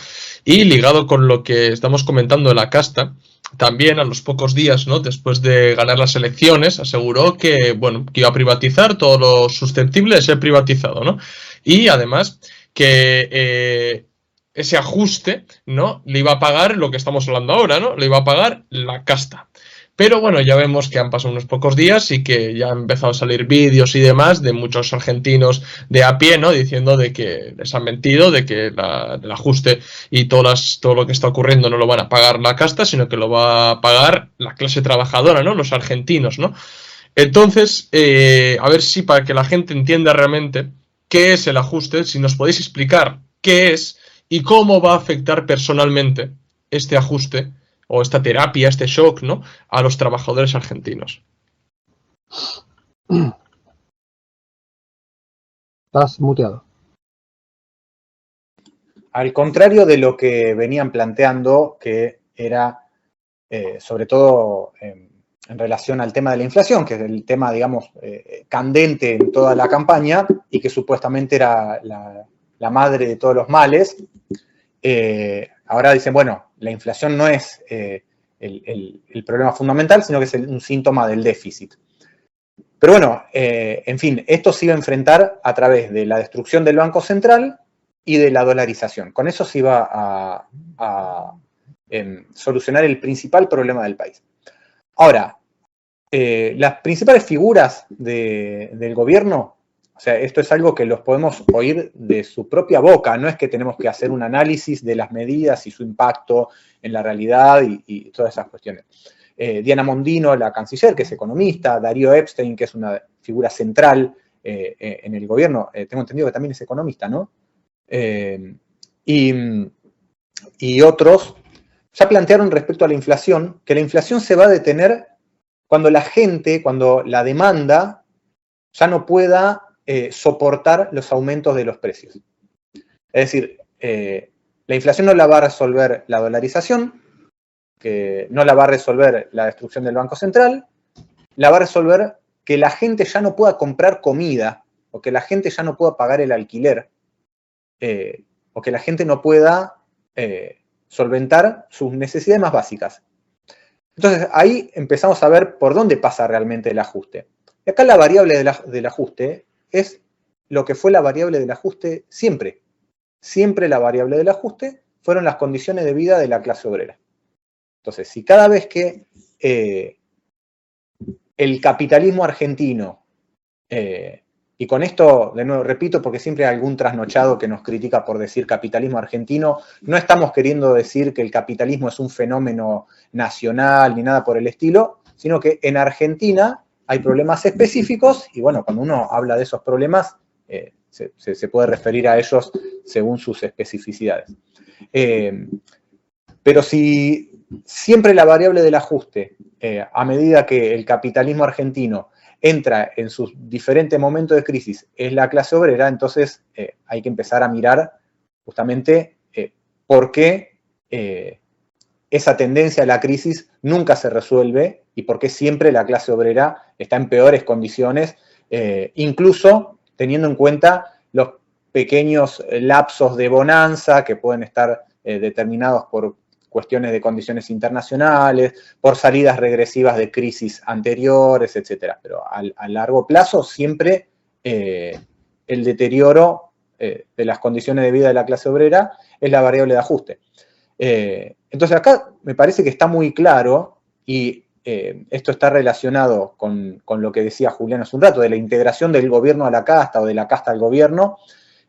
Y ligado con lo que estamos comentando de la casta, también a los pocos días, ¿no? Después de ganar las elecciones, aseguró que, bueno, que iba a privatizar todo lo susceptible de ser privatizado, ¿no? Y además que ese ajuste, ¿no? Le iba a pagar lo que estamos hablando ahora, ¿no? Le iba a pagar la casta. Pero bueno, ya vemos que han pasado unos pocos días y que ya han empezado a salir vídeos y demás de muchos argentinos de a pie, ¿no? Diciendo de que les han mentido, de que el ajuste y todo lo que está ocurriendo no lo van a pagar la casta, sino que lo va a pagar la clase trabajadora, ¿no? Los argentinos, ¿no? Entonces, a ver si para que la gente entienda realmente qué es el ajuste, si nos podéis explicar qué es y cómo va a afectar personalmente este ajuste o esta terapia, este shock, ¿no? A los trabajadores argentinos.
Estás muteado.
Al contrario de lo que venían planteando, que era sobre todo en relación al tema de la inflación, que es el tema, digamos, candente en toda la campaña y que supuestamente era la madre de todos los males, ahora dicen, bueno, la inflación no es el problema fundamental, sino que es un síntoma del déficit. Pero bueno, en fin, esto se iba a enfrentar a través de la destrucción del Banco Central y de la dolarización. Con eso se iba a solucionar el principal problema del país. Ahora, las principales figuras del gobierno, o sea, esto es algo que los podemos oír de su propia boca, no es que tenemos que hacer un análisis de las medidas y su impacto en la realidad y todas esas cuestiones. Diana Mondino, la canciller, que es economista, Darío Epstein, que es una figura central en el gobierno, tengo entendido que también es economista, ¿no? Y otros ya plantearon respecto a la inflación, que la inflación se va a detener cuando la gente, cuando la demanda ya no pueda soportar los aumentos de los precios. Es decir, la inflación no la va a resolver la dolarización, que no la va a resolver la destrucción del Banco Central, la va a resolver que la gente ya no pueda comprar comida, o que la gente ya no pueda pagar el alquiler, o que la gente no pueda solventar sus necesidades más básicas. Entonces, ahí empezamos a ver por dónde pasa realmente el ajuste. Y acá la variable del ajuste es lo que fue la variable del ajuste siempre. Siempre la variable del ajuste fueron las condiciones de vida de la clase obrera. Entonces, si cada vez que el capitalismo argentino, y con esto, de nuevo, repito, porque siempre hay algún trasnochado que nos critica por decir capitalismo argentino, no estamos queriendo decir que el capitalismo es un fenómeno nacional ni nada por el estilo, sino que en Argentina hay problemas específicos y bueno, cuando uno habla de esos problemas, se puede referir a ellos según sus especificidades. Pero si siempre la variable del ajuste, a medida que el capitalismo argentino entra en sus diferentes momentos de crisis, es la clase obrera, entonces hay que empezar a mirar justamente por qué esa tendencia a la crisis nunca se resuelve y por qué siempre la clase obrera está en peores condiciones, incluso teniendo en cuenta los pequeños lapsos de bonanza que pueden estar determinados por cuestiones de condiciones internacionales, por salidas regresivas de crisis anteriores, etc. Pero a largo plazo siempre el deterioro de las condiciones de vida de la clase obrera es la variable de ajuste. Entonces acá me parece que está muy claro, y esto está relacionado con lo que decía Julián hace un rato, de la integración del gobierno a la casta o de la casta al gobierno,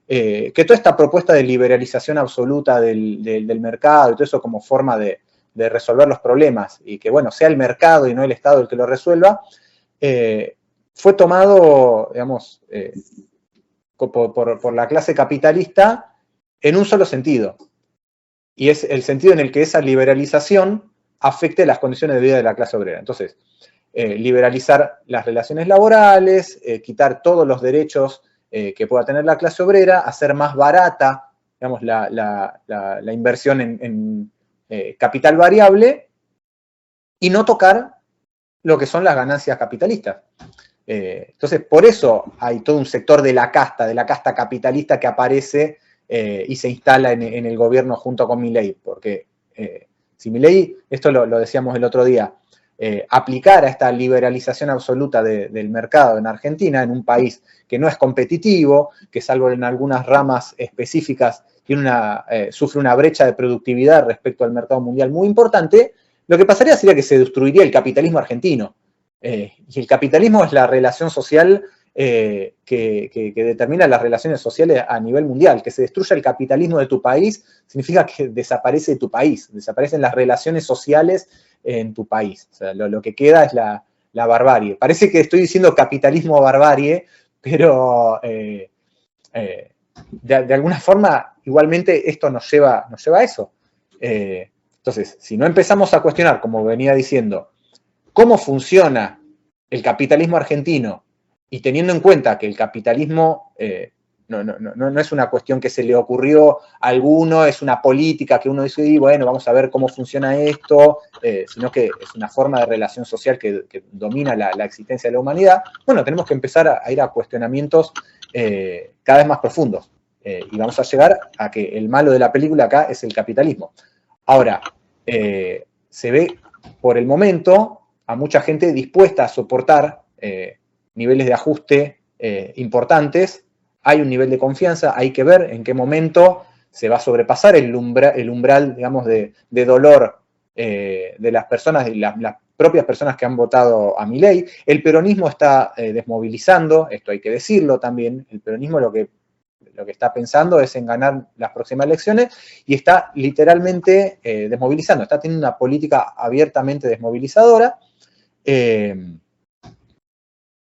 que toda esta propuesta de liberalización absoluta del mercado y todo eso como forma de resolver los problemas y que, bueno, sea el mercado y no el Estado el que lo resuelva, fue tomado, digamos, por la clase capitalista en un solo sentido. Y es el sentido en el que esa liberalización afecte las condiciones de vida de la clase obrera. Entonces, liberalizar las relaciones laborales, quitar todos los derechos que pueda tener la clase obrera, hacer más barata, digamos, la inversión en capital variable y no tocar lo que son las ganancias capitalistas. Entonces, por eso hay todo un sector de la casta capitalista que aparece y se instala en el gobierno junto con Milei, porque si Milei, esto lo decíamos el otro día, aplicara esta liberalización absoluta del mercado en Argentina, en un país que no es competitivo, que salvo en algunas ramas específicas sufre una brecha de productividad respecto al mercado mundial muy importante, lo que pasaría sería que se destruiría el capitalismo argentino. Y el capitalismo es la relación social que determina las relaciones sociales a nivel mundial. Que se destruya el capitalismo de tu país significa que desaparece tu país, desaparecen las relaciones sociales en tu país. O sea, lo que queda es la barbarie. Parece que estoy diciendo capitalismo barbarie, pero de alguna forma igualmente esto nos lleva a eso. Entonces, si no empezamos a cuestionar, como venía diciendo, cómo funciona el capitalismo argentino, y teniendo en cuenta que el capitalismo no es una cuestión que se le ocurrió a alguno, es una política que uno dice, y bueno, vamos a ver cómo funciona esto, sino que es una forma de relación social que domina la existencia de la humanidad, bueno, tenemos que empezar a ir a cuestionamientos cada vez más profundos. Y vamos a llegar a que el malo de la película acá es el capitalismo. Ahora, se ve por el momento a mucha gente dispuesta a soportar niveles de ajuste importantes. Hay un nivel de confianza, hay que ver en qué momento se va a sobrepasar el umbral, digamos, de dolor de las personas, de las propias personas que han votado a Milei. El peronismo está desmovilizando, esto hay que decirlo también, el peronismo lo que está pensando es en ganar las próximas elecciones y está literalmente desmovilizando, está teniendo una política abiertamente desmovilizadora.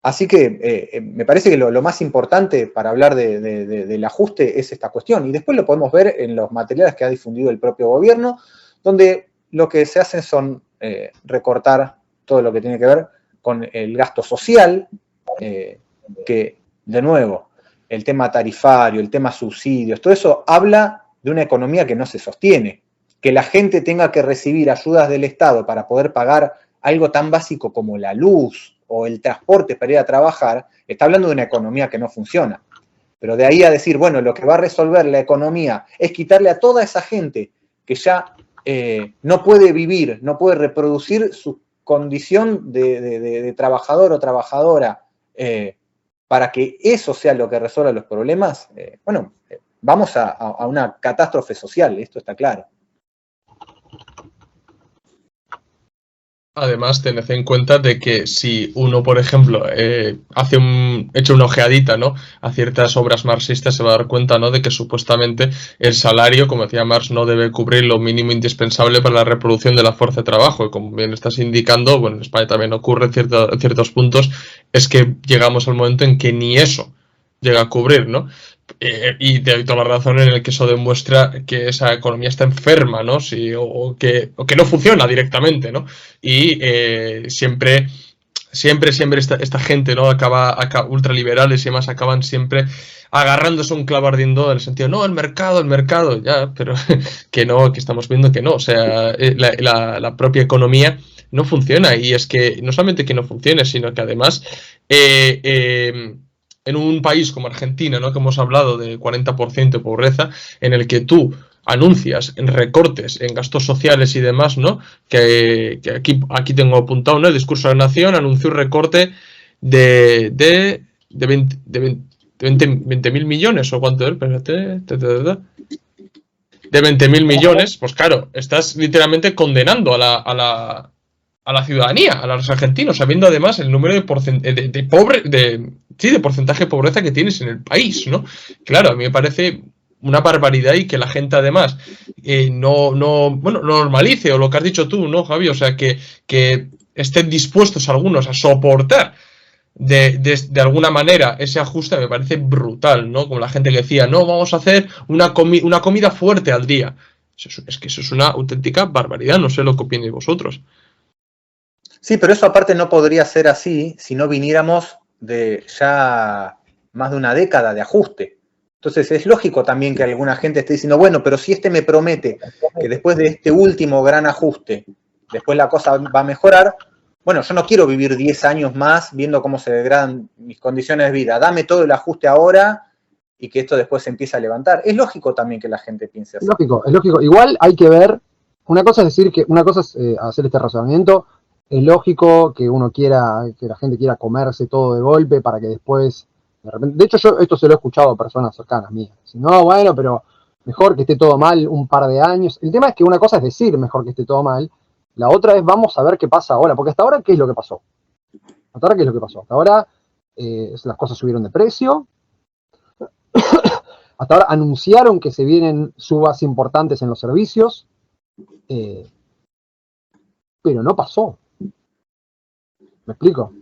Así que me parece que lo más importante para hablar del ajuste es esta cuestión. Y después lo podemos ver en los materiales que ha difundido el propio gobierno, donde lo que se hace son recortar todo lo que tiene que ver con el gasto social, que, de nuevo, el tema tarifario, el tema subsidios, todo eso habla de una economía que no se sostiene. Que la gente tenga que recibir ayudas del Estado para poder pagar algo tan básico como la luz, o el transporte para ir a trabajar, está hablando de una economía que no funciona. Pero de ahí a decir, bueno, lo que va a resolver la economía es quitarle a toda esa gente que ya no puede vivir, no puede reproducir su condición de trabajador o trabajadora, para que eso sea lo que resuelva los problemas, vamos a una catástrofe social, esto está claro.
Además, tened en cuenta de que si uno, por ejemplo, echa una ojeadita, ¿no?, a ciertas obras marxistas, se va a dar cuenta, ¿no?, de que supuestamente el salario, como decía Marx, no debe cubrir lo mínimo indispensable para la reproducción de la fuerza de trabajo. Y como bien estás indicando, bueno, en España también ocurre en ciertos puntos, es que llegamos al momento en que ni eso llega a cubrir, ¿no? Y de toda la razón en el que eso demuestra que esa economía está enferma, ¿no? Sí, o que no funciona directamente, ¿no? Y siempre esta gente, ¿no?, acaba ultraliberales y demás, acaban siempre agarrándose un clavo ardiendo en el sentido, no, el mercado, ya, pero que no, que estamos viendo que no, o sea, la propia economía no funciona, y es que no solamente que no funcione, sino que además en un país como Argentina, ¿no?, que hemos hablado de 40% de pobreza, en el que tú anuncias en recortes en gastos sociales y demás, ¿no?, que aquí tengo apuntado, ¿no?, el discurso de la Nación anunció un recorte de 20.000 millones, o cuánto es, espérate, de 20.000 millones, pues claro, estás literalmente condenando a la ciudadanía, a los argentinos, sabiendo además el número de porcentaje de pobreza que tienes en el país, ¿no? Claro, a mí me parece una barbaridad, y que la gente además no normalice, o lo que has dicho tú, ¿no, Javi? O sea, que estén dispuestos algunos a soportar de alguna manera ese ajuste, me parece brutal, ¿no? Como la gente que decía, no, vamos a hacer una comida fuerte al día. Es que eso es una auténtica barbaridad, no sé lo que opinéis vosotros.
Sí, pero eso aparte no podría ser así si no viniéramos de ya más de una década de ajuste. Entonces es lógico también que alguna gente esté diciendo, bueno, pero si este me promete que después de este último gran ajuste, después la cosa va a mejorar, bueno, yo no quiero vivir 10 años más viendo cómo se degradan mis condiciones de vida. Dame todo el ajuste ahora y que esto después se empiece a levantar. Es lógico también que la gente piense así.
Es lógico. Igual hay que ver, una cosa es hacer este razonamiento. Es lógico que la gente quiera comerse todo de golpe para que después, de repente, de hecho yo esto se lo he escuchado a personas cercanas mías. Si no, bueno, pero mejor que esté todo mal un par de años. El tema es que una cosa es decir mejor que esté todo mal, la otra es vamos a ver qué pasa ahora, porque hasta ahora, ¿qué es lo que pasó? Hasta ahora, ¿qué es lo que pasó? Hasta ahora las cosas subieron de precio, hasta ahora anunciaron que se vienen subas importantes en los servicios, pero no pasó. ¿Me explico?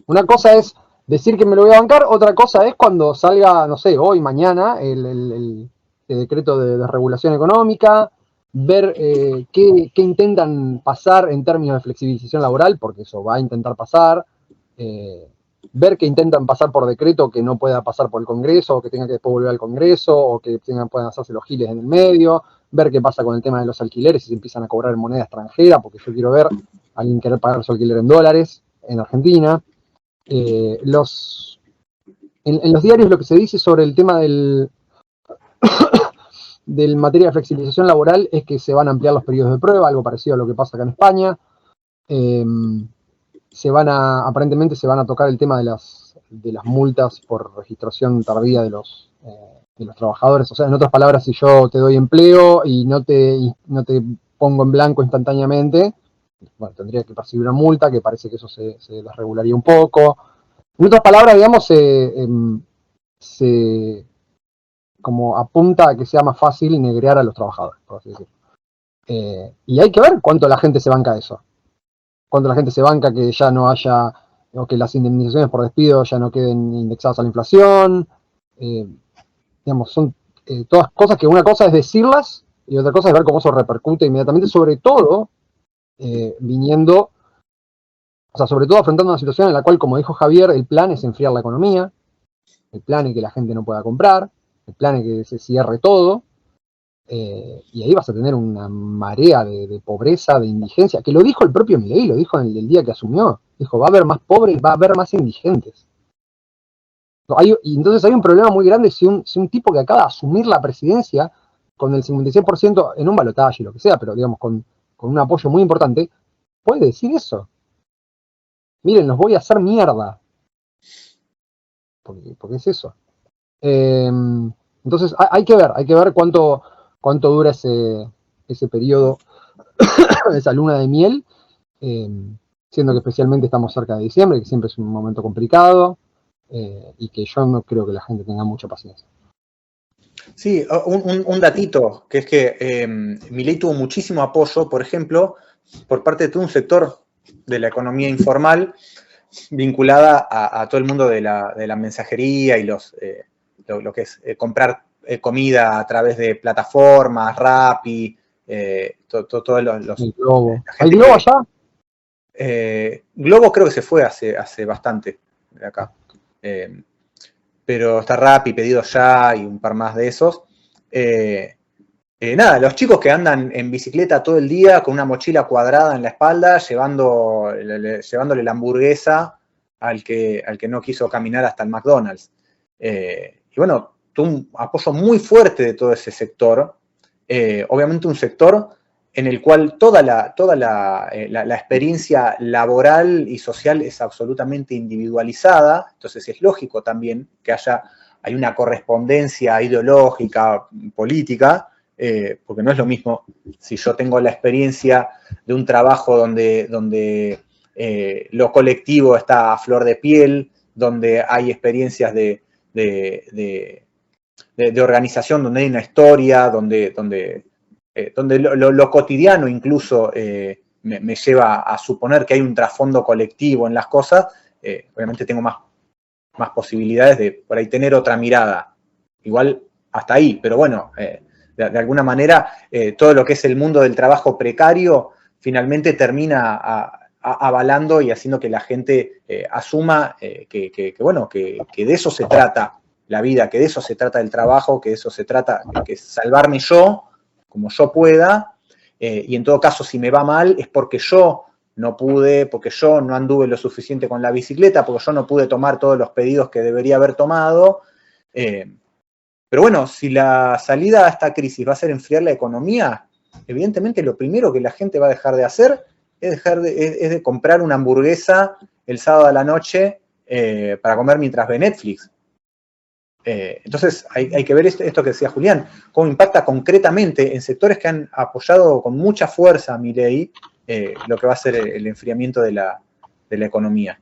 Una cosa es decir que me lo voy a bancar, otra cosa es cuando salga, no sé, hoy, mañana, el decreto de regulación económica, ver qué intentan pasar en términos de flexibilización laboral, porque eso va a intentar pasar, ver qué intentan pasar por decreto que no pueda pasar por el Congreso, o que tenga que después volver al Congreso, o que puedan hacerse los giles en el medio, ver qué pasa con el tema de los alquileres, si se empiezan a cobrar en moneda extranjera, porque yo quiero ver a alguien querer pagar su alquiler en dólares en Argentina. En los diarios lo que se dice sobre el tema del materia de flexibilización laboral es que se van a ampliar los periodos de prueba, algo parecido a lo que pasa acá en España. Aparentemente se van a tocar el tema de las multas por registración tardía de los trabajadores. O sea, en otras palabras, si yo te doy empleo y no te pongo en blanco instantáneamente, bueno, tendría que percibir una multa, que parece que eso se desregularía un poco. En otras palabras, digamos, se como apunta a que sea más fácil negrear a los trabajadores, por así decirlo. Y hay que ver cuánto la gente se banca eso. Cuánto la gente se banca que ya no haya, o que las indemnizaciones por despido ya no queden indexadas a la inflación. Digamos, son todas cosas que una cosa es decirlas y otra cosa es ver cómo eso repercute inmediatamente, sobre todo viniendo, o sea, sobre todo afrontando una situación en la cual, como dijo Javier, el plan es enfriar la economía, el plan es que la gente no pueda comprar, el plan es que se cierre todo, y ahí vas a tener una marea de pobreza, de indigencia, que lo dijo el propio Milei, lo dijo el día que asumió, dijo, va a haber más pobres, va a haber más indigentes. Y entonces hay un problema muy grande si un tipo que acaba de asumir la presidencia con el 56% en un balotaje y lo que sea, pero digamos con un apoyo muy importante, puede decir eso. Miren, los voy a hacer mierda. Porque es eso. Entonces hay que ver cuánto dura ese periodo, esa luna de miel, siendo que especialmente estamos cerca de diciembre, que siempre es un momento complicado, y que yo no creo que la gente tenga mucha paciencia.
Sí, un datito, que es que Milei tuvo muchísimo apoyo, por ejemplo, por parte de todo un sector de la economía informal vinculada a todo el mundo de la mensajería y lo que es comprar comida a través de plataformas, Rappi, todos los...
El Globo. ¿Hay Globo allá?
Globo creo que se fue hace bastante de acá. Pero está Rappi, Pedido Ya y un par más de esos. Nada, los chicos que andan en bicicleta todo el día con una mochila cuadrada en la espalda, llevándole la hamburguesa al que no quiso caminar hasta el McDonald's. Y bueno, tuvo un apoyo muy fuerte de todo ese sector. Obviamente un sector en el cual toda la experiencia laboral y social es absolutamente individualizada, entonces es lógico también que hay una correspondencia ideológica, política, porque no es lo mismo si yo tengo la experiencia de un trabajo donde lo colectivo está a flor de piel, donde hay experiencias de organización, donde hay una historia, donde lo cotidiano incluso me lleva a suponer que hay un trasfondo colectivo en las cosas, obviamente tengo más posibilidades de por ahí tener otra mirada. Igual hasta ahí, pero bueno, de alguna manera todo lo que es el mundo del trabajo precario finalmente termina avalando y haciendo que la gente asuma que de eso se trata la vida, que de eso se trata el trabajo, que de eso se trata, que salvarme yo como yo pueda, y en todo caso si me va mal es porque yo no pude, porque yo no anduve lo suficiente con la bicicleta, porque yo no pude tomar todos los pedidos que debería haber tomado. Pero bueno, si la salida a esta crisis va a ser enfriar la economía, evidentemente lo primero que la gente va a dejar de hacer es de comprar una hamburguesa el sábado a la noche para comer mientras ve Netflix. Entonces hay que ver esto que decía Julián, cómo impacta concretamente en sectores que han apoyado con mucha fuerza a Milei lo que va a ser el enfriamiento de la economía.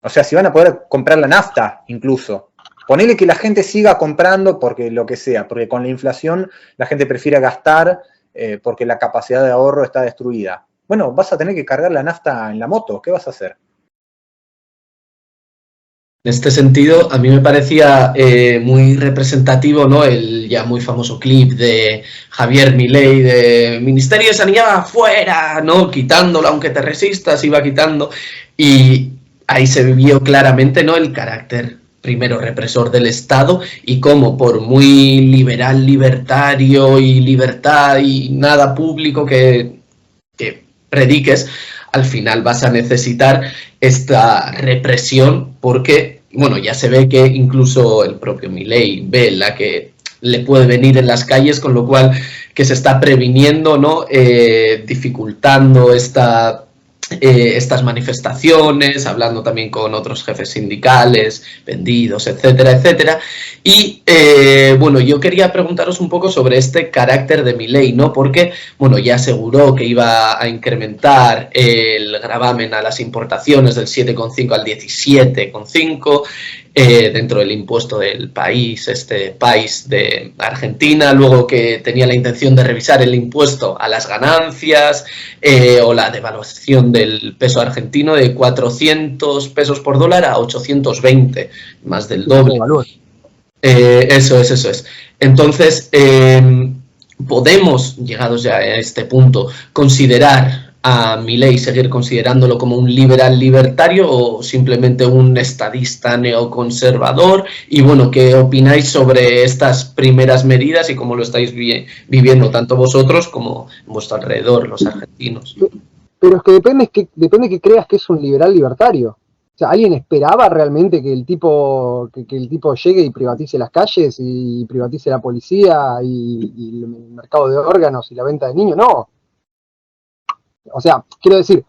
O sea, si van a poder comprar la nafta, incluso. Ponele que la gente siga comprando porque lo que sea, porque con la inflación la gente prefiere gastar porque la capacidad de ahorro está destruida. Bueno, vas a tener que cargar la nafta en la moto, ¿qué vas a hacer?
En este sentido, a mí me parecía muy representativo, ¿no?, el ya muy famoso clip de Javier Milei de Ministerio de Sanidad fuera, ¿no?, quitándolo aunque te resistas, iba quitando, y ahí se vio claramente, ¿no?, el carácter primero represor del Estado y cómo por muy liberal, libertario y libertad y nada público que prediques, al final vas a necesitar esta represión porque, bueno, ya se ve que incluso el propio Milei ve la que le puede venir en las calles, con lo cual que se está previniendo, ¿no?, dificultando estas manifestaciones, hablando también con otros jefes sindicales, vendidos, etcétera, etcétera. Y bueno, yo quería preguntaros un poco sobre este carácter de Milei, ¿no? Porque, bueno, ya aseguró que iba a incrementar el gravamen a las importaciones del 7,5 al 17,5 dentro del impuesto del país, este país de Argentina, luego que tenía la intención de revisar el impuesto a las ganancias o la devaluación del peso argentino de 400 pesos por dólar a 820, más del doble. Eso es. Entonces, podemos, llegados ya a este punto, considerar a Milei, seguir considerándolo como un liberal libertario o simplemente un estadista neoconservador. Y bueno, ¿qué opináis sobre estas primeras medidas y cómo lo estáis viviendo tanto vosotros como en vuestro alrededor, los argentinos?
Pero es que depende que creas que es un liberal libertario. O sea, ¿alguien esperaba realmente que el tipo llegue y privatice las calles y privatice la policía y el mercado de órganos y la venta de niños? No. O sea, quiero decir,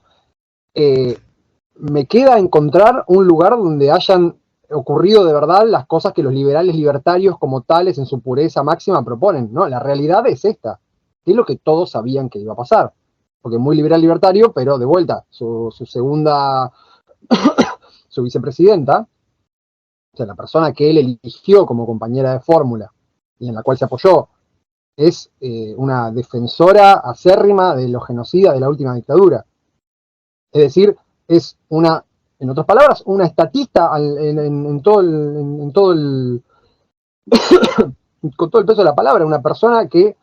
me queda encontrar un lugar donde hayan ocurrido de verdad las cosas que los liberales libertarios como tales en su pureza máxima proponen. No, la realidad es esta. Es lo que todos sabían que iba a pasar. Porque muy liberal libertario, pero de vuelta, su segunda, su vicepresidenta, o sea, la persona que él eligió como compañera de fórmula y en la cual se apoyó, es una defensora acérrima de los genocidas de la última dictadura. Es decir, es una, en otras palabras, una estatista con todo el peso de la palabra, una persona que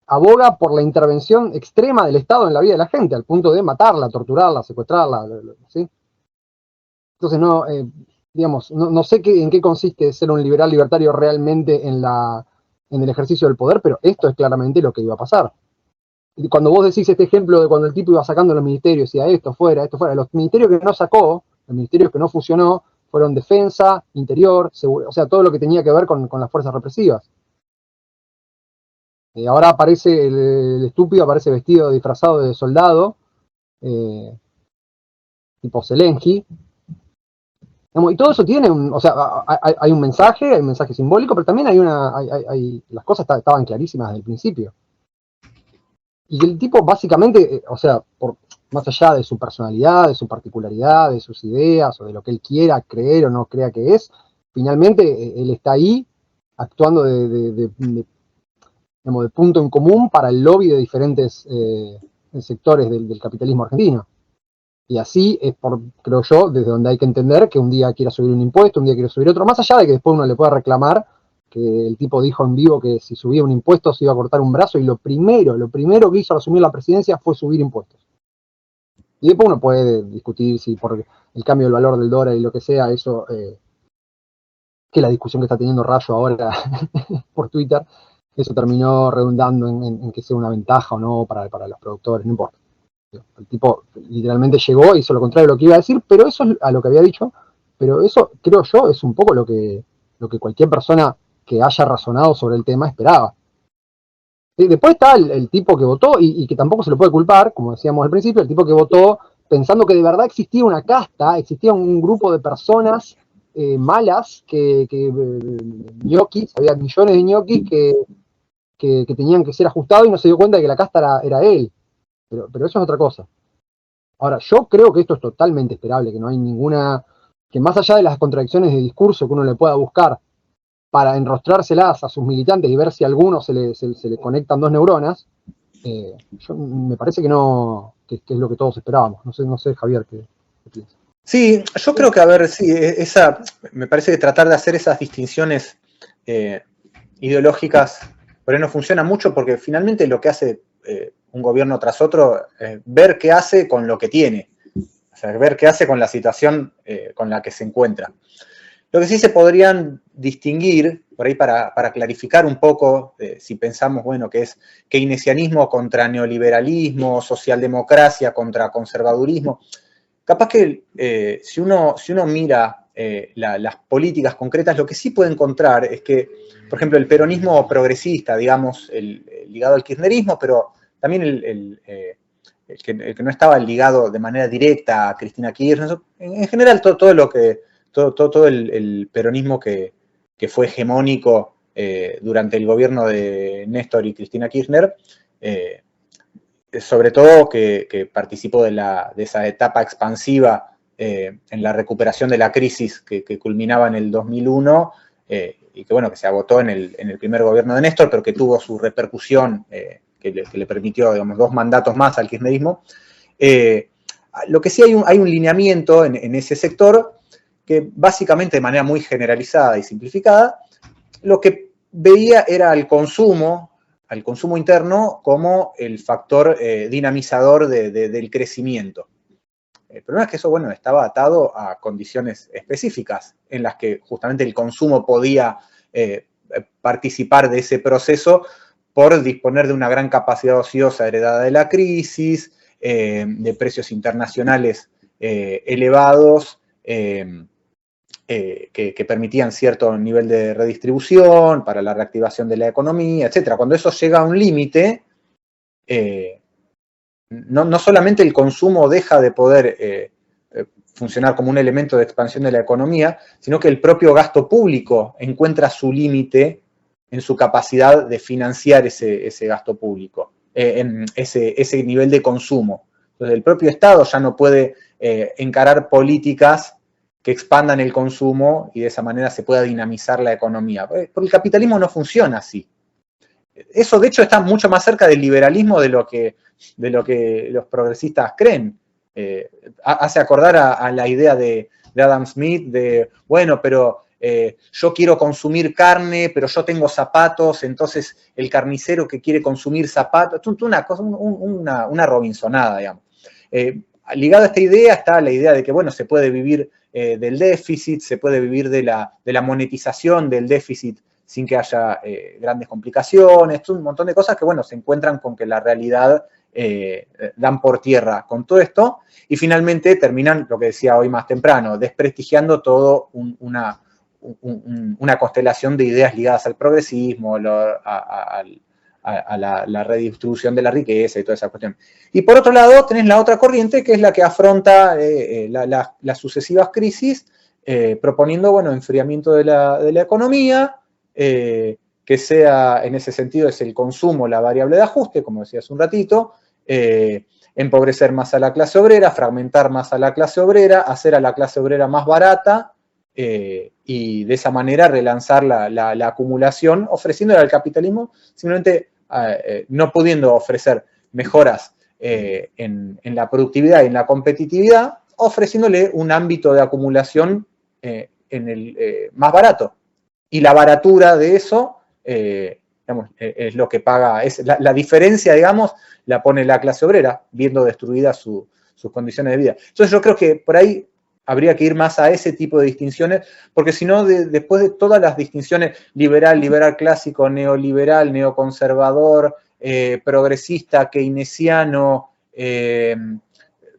aboga por la intervención extrema del Estado en la vida de la gente, al punto de matarla, torturarla, secuestrarla, ¿sí? Entonces, no sé en qué consiste ser un liberal libertario realmente en el ejercicio del poder, pero esto es claramente lo que iba a pasar. Y cuando vos decís este ejemplo de cuando el tipo iba sacando los ministerios, y a esto fuera, los ministerios que no sacó, los ministerios que no fusionó, fueron defensa, interior, o sea, todo lo que tenía que ver con las fuerzas represivas. Ahora aparece el estúpido, aparece vestido, disfrazado de soldado, tipo Zelensky. Y todo eso tiene hay un mensaje simbólico, pero también las cosas estaban clarísimas desde el principio. Y el tipo básicamente, más allá de su personalidad, de su particularidad, de sus ideas, o de lo que él quiera creer o no crea que es, finalmente él está ahí actuando de punto en común para el lobby de diferentes sectores del capitalismo argentino. Y así es, creo yo, desde donde hay que entender que un día quiera subir un impuesto, un día quiere subir otro, más allá de que después uno le pueda reclamar que el tipo dijo en vivo que si subía un impuesto se iba a cortar un brazo, y lo primero que hizo al asumir la presidencia fue subir impuestos. Y después uno puede discutir si por el cambio del valor del dólar y lo que sea, eso, que la discusión que está teniendo Rayo ahora por Twitter, eso terminó redundando en que sea una ventaja o no para los productores, no importa. El tipo literalmente llegó, hizo lo contrario de lo que iba a decir, pero eso es a lo que había dicho, pero eso, creo yo, es un poco lo que cualquier persona que haya razonado sobre el tema esperaba. Después está el tipo que votó, y que tampoco se lo puede culpar, como decíamos al principio, el tipo que votó pensando que de verdad existía una casta, existía un grupo de personas malas que ñoquis, había millones de ñoquis que tenían que ser ajustados y no se dio cuenta de que la casta era él. Pero eso es otra cosa. Ahora, yo creo que esto es totalmente esperable, que no hay ninguna, que más allá de las contradicciones de discurso que uno le pueda buscar para enrostrárselas a sus militantes y ver si a algunos se le conectan dos neuronas, me parece que no, que es lo que todos esperábamos. No sé Javier, ¿qué piensas?
Sí, yo creo que, a ver, sí, me parece que tratar de hacer esas distinciones ideológicas por ahí no funciona mucho, porque finalmente lo que hace un gobierno tras otro es ver qué hace con lo que tiene, o sea, ver qué hace con la situación con la que se encuentra. Lo que sí se podrían distinguir, por ahí para clarificar un poco, si pensamos, bueno, que es keynesianismo contra neoliberalismo, socialdemocracia contra conservadurismo, capaz que si uno mira las políticas concretas, lo que sí puede encontrar es que, por ejemplo, el peronismo progresista, digamos, ligado al kirchnerismo, pero también el que no estaba ligado de manera directa a Cristina Kirchner, en general todo el peronismo que fue hegemónico durante el gobierno de Néstor y Cristina Kirchner, sobre todo que participó de esa etapa expansiva en la recuperación de la crisis que culminaba en el 2001 y que, bueno, que se agotó en el primer gobierno de Néstor, pero que tuvo su repercusión que le permitió, digamos, 2 mandatos más al kirchnerismo. Lo que sí hay un lineamiento en ese sector que básicamente de manera muy generalizada y simplificada, lo que veía era al consumo interno como el factor dinamizador del crecimiento. El problema es que eso, bueno, estaba atado a condiciones específicas en las que justamente el consumo podía participar de ese proceso por disponer de una gran capacidad ociosa heredada de la crisis, de precios internacionales elevados, que permitían cierto nivel de redistribución para la reactivación de la economía, etc. Cuando eso llega a un límite, no solamente el consumo deja de poder funcionar como un elemento de expansión de la economía, sino que el propio gasto público encuentra su límite en su capacidad de financiar ese gasto público, ese nivel de consumo. Entonces el propio Estado ya no puede encarar políticas que expandan el consumo y de esa manera se pueda dinamizar la economía. Porque el capitalismo no funciona así. Eso, de hecho, está mucho más cerca del liberalismo de lo que los progresistas creen. Hace acordar a la idea de Adam Smith de, bueno, pero yo quiero consumir carne, pero yo tengo zapatos, entonces el carnicero que quiere consumir zapatos, una Robinsonada, digamos. Ligado a esta idea está la idea de que, bueno, se puede vivir del déficit, se puede vivir de la monetización del déficit sin que haya grandes complicaciones, un montón de cosas que, bueno, se encuentran con que la realidad dan por tierra con todo esto, y finalmente terminan, lo que decía hoy más temprano, desprestigiando todo una constelación de ideas ligadas al progresismo, a la redistribución de la riqueza y toda esa cuestión. Y por otro lado, tenés la otra corriente, que es la que afronta las sucesivas crisis, proponiendo, bueno, enfriamiento de la economía, que sea, en ese sentido, es el consumo la variable de ajuste, como decía hace un ratito, empobrecer más a la clase obrera, fragmentar más a la clase obrera, hacer a la clase obrera más barata, y de esa manera relanzar la acumulación, ofreciéndole al capitalismo, simplemente no pudiendo ofrecer mejoras en la productividad y en la competitividad, ofreciéndole un ámbito de acumulación más barato. Y la baratura de eso, digamos, es lo que paga, es la diferencia, digamos, la pone la clase obrera, viendo destruidas sus condiciones de vida. Entonces yo creo que por ahí habría que ir más a ese tipo de distinciones, porque si no, después de todas las distinciones, liberal clásico, neoliberal, neoconservador, progresista, keynesiano,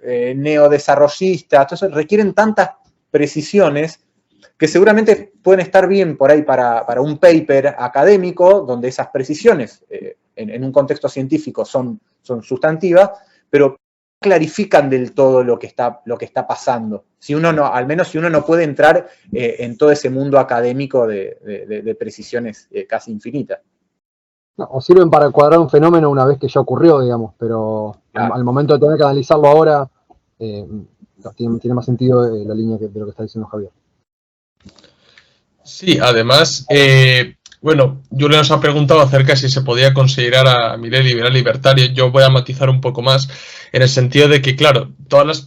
neodesarrollista, entonces requieren tantas precisiones que seguramente pueden estar bien por ahí para un paper académico, donde esas precisiones en un contexto científico son sustantivas, pero clarifican del todo lo que está pasando. Si uno no, al menos si uno no puede entrar en todo ese mundo académico de precisiones casi infinitas.
No, o sirven para cuadrar un fenómeno una vez que ya ocurrió, digamos, pero
Claro.
al momento de tener que analizarlo ahora, tiene más sentido la línea de lo que está diciendo Javier.
Sí, además, bueno, Julen nos ha preguntado acerca de si se podía considerar a Milei liberal libertario. Yo voy a matizar un poco más en el sentido de que, claro, todas las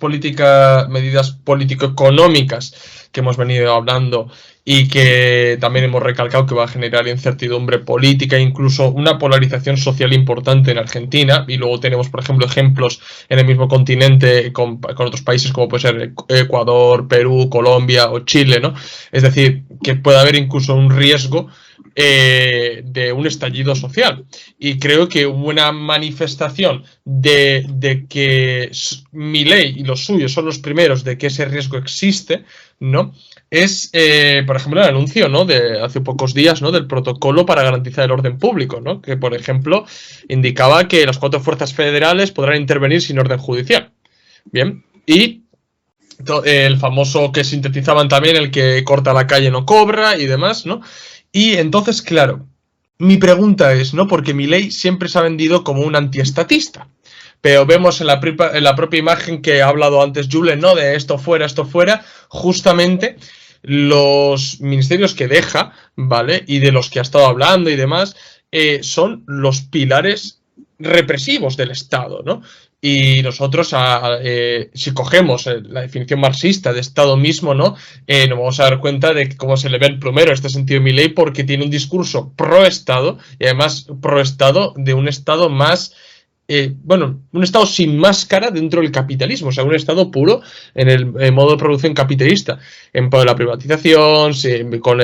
medidas político-económicas que hemos venido hablando y que también hemos recalcado que va a generar incertidumbre política e incluso una polarización social importante en Argentina, y luego tenemos, por ejemplo, ejemplos en el mismo continente con otros países como puede ser Ecuador, Perú, Colombia o Chile, ¿no? Es decir, que puede haber incluso un riesgo de un estallido social. Y creo que una manifestación de que Milei y los suyos son los primeros de que ese riesgo existe, ¿no? Es, por ejemplo, el anuncio, ¿no?, de hace pocos días, ¿no?, del protocolo para garantizar el orden público, ¿no?, que, por ejemplo, indicaba que las 4 fuerzas federales podrán intervenir sin orden judicial. Bien, y el famoso que sintetizaban también, el que corta la calle no cobra y demás, ¿no? Y entonces, claro, mi pregunta es, ¿no?, porque Milei siempre se ha vendido como un antiestatista, pero vemos en la propia imagen que ha hablado antes Julen, ¿no?, de esto fuera, justamente los ministerios que deja, ¿vale?, y de los que ha estado hablando y demás, son los pilares represivos del Estado, ¿no? Y nosotros, si cogemos la definición marxista de Estado mismo, ¿no?, nos vamos a dar cuenta de cómo se le ve el plumero en este sentido Milei, porque tiene un discurso pro-Estado, y además pro-Estado de un Estado más, bueno, un Estado sin máscara dentro del capitalismo, o sea, un Estado puro en el modo de producción capitalista, en pro de la privatización,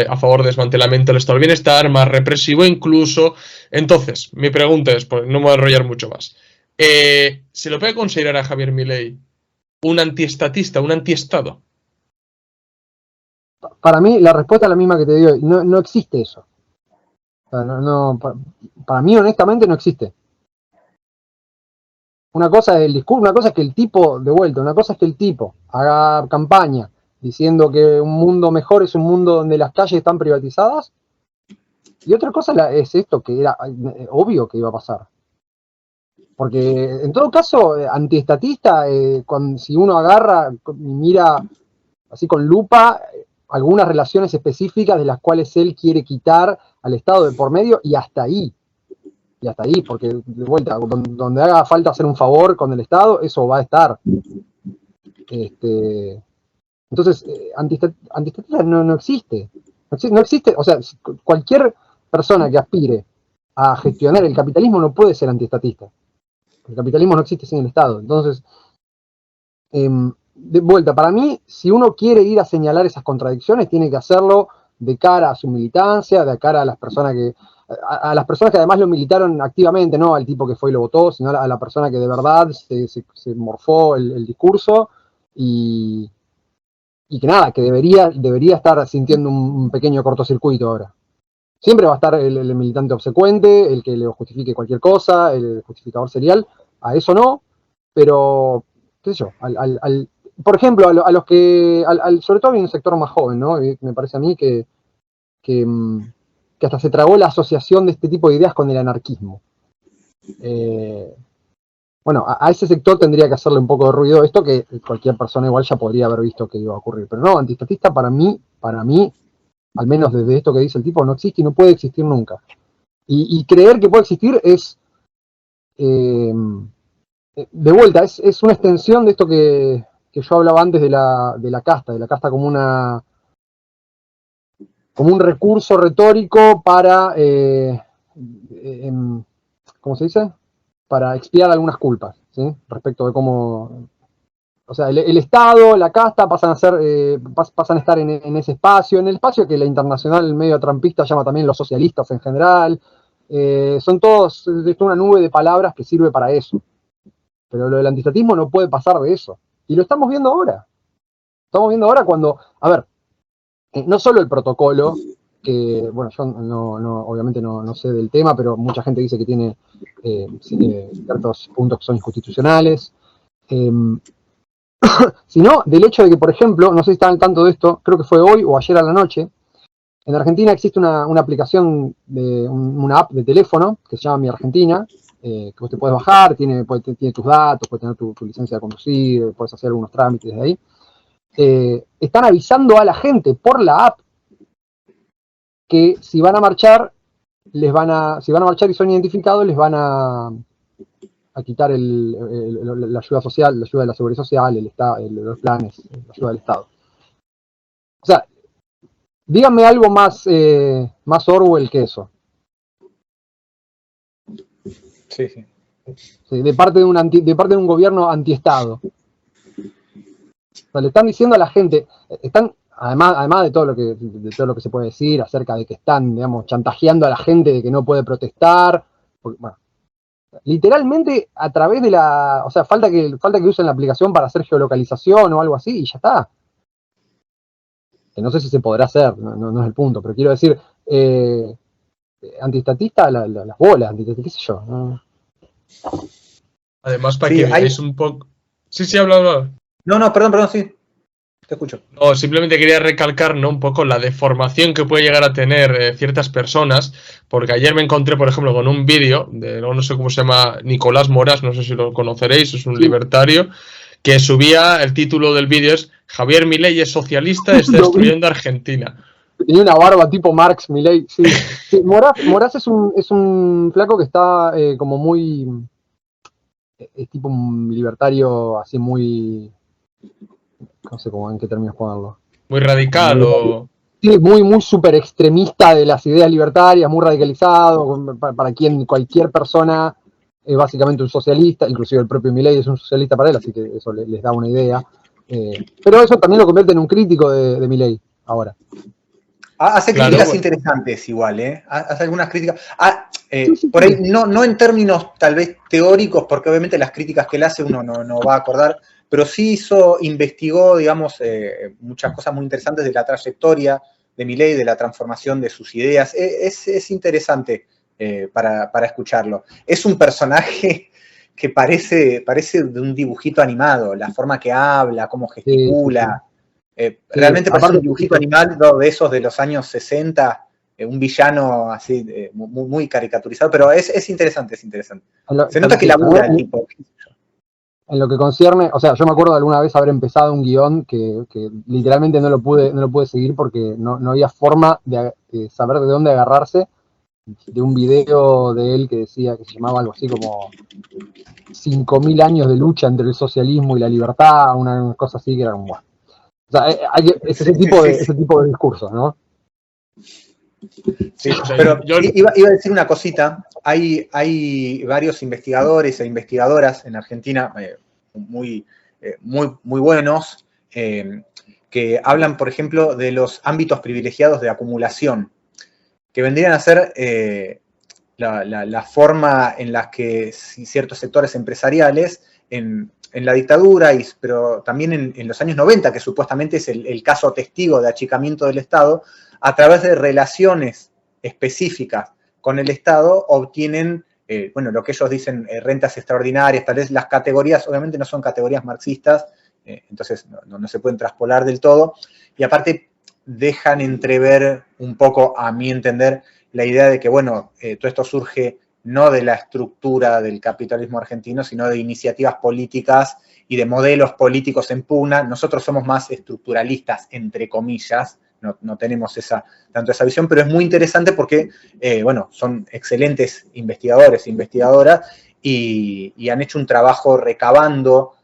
a favor del desmantelamiento del Estado del bienestar, más represivo incluso. Entonces, mi pregunta es, pues, no me voy a enrollar mucho más, ¿se lo puede considerar a Javier Milei un antiestatista, un antiestado?
Para mí, la respuesta es la misma que te digo, no existe eso. O sea, para mí, honestamente, no existe. Una cosa es el discurso, una cosa es que el tipo, de vuelta, una cosa es que el tipo haga campaña diciendo que un mundo mejor es un mundo donde las calles están privatizadas, y otra cosa es esto, que era obvio que iba a pasar. Porque en todo caso, antiestatista, si uno agarra y mira así con lupa algunas relaciones específicas de las cuales él quiere quitar al Estado de por medio, y hasta ahí, porque de vuelta, donde haga falta hacer un favor con el Estado, eso va a estar. Entonces, antistatista no existe. No existe, o sea, cualquier persona que aspire a gestionar el capitalismo no puede ser antiestatista. El capitalismo no existe sin el Estado. Entonces, de vuelta, para mí, si uno quiere ir a señalar esas contradicciones, tiene que hacerlo de cara a su militancia, de cara a las personas que además lo militaron activamente, no al tipo que fue y lo votó, sino a la persona que de verdad se morfó el discurso y que nada, que debería estar sintiendo un pequeño cortocircuito ahora. Siempre va a estar el militante obsecuente, el que le justifique cualquier cosa, el justificador serial, a eso no, pero, qué sé yo, por ejemplo, a los que, sobre todo hay un sector más joven, ¿no? Me parece a mí que hasta se tragó la asociación de este tipo de ideas con el anarquismo. Bueno, a ese sector tendría que hacerle un poco de ruido esto, que cualquier persona igual ya podría haber visto que iba a ocurrir. Pero no, antiestatista para mí, al menos desde esto que dice el tipo, no existe y no puede existir nunca. Y creer que puede existir es, de vuelta, es una extensión de esto que yo hablaba antes de la casta como un recurso retórico para, ¿cómo se dice? Para expiar algunas culpas, ¿sí? Respecto de cómo, o sea, el Estado, la casta pasan a estar en ese espacio, en el espacio que la internacional medio trampista llama también los socialistas en general. Son todos, es una nube de palabras que sirve para eso. Pero lo del antistatismo no puede pasar de eso. Y lo estamos viendo ahora. Estamos viendo ahora cuando, a ver, no solo el protocolo, que, bueno, yo obviamente no sé del tema, pero mucha gente dice que tiene ciertos puntos que son inconstitucionales. Sino del hecho de que, por ejemplo, no sé si están al tanto de esto, creo que fue hoy o ayer a la noche, en Argentina existe una aplicación, una app de teléfono que se llama Mi Argentina, que vos te puedes bajar, tiene tus datos, puedes tener tu licencia de conducir, puedes hacer algunos trámites de ahí. Están avisando a la gente por la app que si van a marchar, si van a marchar y son identificados, les van a quitar la ayuda social, la ayuda de la seguridad social, los planes, la ayuda del Estado. O sea, díganme algo más Orwell que eso.
Sí, sí.
Sí, de parte de un gobierno antiestado. O sea, le están diciendo a la gente, además de todo lo que se puede decir acerca de que están, digamos, chantajeando a la gente de que no puede protestar, porque, bueno, literalmente a través de o sea, falta que usen la aplicación para hacer geolocalización o algo así y ya está. Que no sé si se podrá hacer, no es el punto, pero quiero decir, antiestatista, las bolas, qué sé yo. ¿No?
Además, para que veáis un poco... Sí, habla.
No, perdón, sí. Te escucho.
No, simplemente quería recalcar, ¿no?, un poco la deformación que puede llegar a tener ciertas personas, porque ayer me encontré, por ejemplo, con un vídeo de, no sé cómo se llama, Nicolás Moras, no sé si lo conoceréis, es un libertario, que subía, el título del vídeo es Javier Milei es socialista, está destruyendo Argentina.
Tenía una barba tipo Marx, Milei, sí. Sí, Moraz es un flaco que está como muy... Es tipo un libertario así muy... No sé en qué términos ponerlo.
Muy radical o...
Sí, muy súper extremista de las ideas libertarias, muy radicalizado, para quien cualquier persona es básicamente un socialista, inclusive el propio Milei es un socialista para él, así que eso les da una idea. Pero eso también lo convierte en un crítico de Milei ahora.
Hace críticas interesantes igual, ¿eh? Hace algunas críticas. Por ahí, no en términos tal vez teóricos, porque obviamente las críticas que él hace uno no va a acordar, pero sí investigó, digamos, muchas cosas muy interesantes de la trayectoria de Milei, de la transformación de sus ideas. Es interesante para escucharlo. Es un personaje que parece de un dibujito animado, la forma que habla, cómo gesticula. Realmente parece un dibujito animado de esos de los años 60, un villano así muy caricaturizado, pero es interesante, es interesante. Se nota que labura el tipo.
En lo que concierne, o sea, yo me acuerdo de alguna vez haber empezado un guión que literalmente no lo pude seguir porque no había forma de saber de dónde agarrarse, de un video de él que decía, que se llamaba algo así como 5.000 años de lucha entre el socialismo y la libertad, una cosa así que era como, bueno. O sea, es ese tipo de discursos, ¿no?
Sí, pero iba a decir una cosita. Hay varios investigadores e investigadoras en Argentina muy buenos que hablan, por ejemplo, de los ámbitos privilegiados de acumulación, que vendrían a ser la forma en la que ciertos sectores empresariales en la dictadura, pero también en los años 90, que supuestamente es el caso testigo de achicamiento del Estado, a través de relaciones específicas con el Estado obtienen, lo que ellos dicen, rentas extraordinarias. Tal vez las categorías, obviamente no son categorías marxistas, entonces no se pueden traspolar del todo, y aparte dejan entrever un poco, a mi entender, la idea de que, todo esto surge no de la estructura del capitalismo argentino, sino de iniciativas políticas y de modelos políticos en pugna. Nosotros somos más estructuralistas, entre comillas, no tenemos tanto esa visión, pero es muy interesante porque, son excelentes investigadores e investigadoras y han hecho un trabajo recabando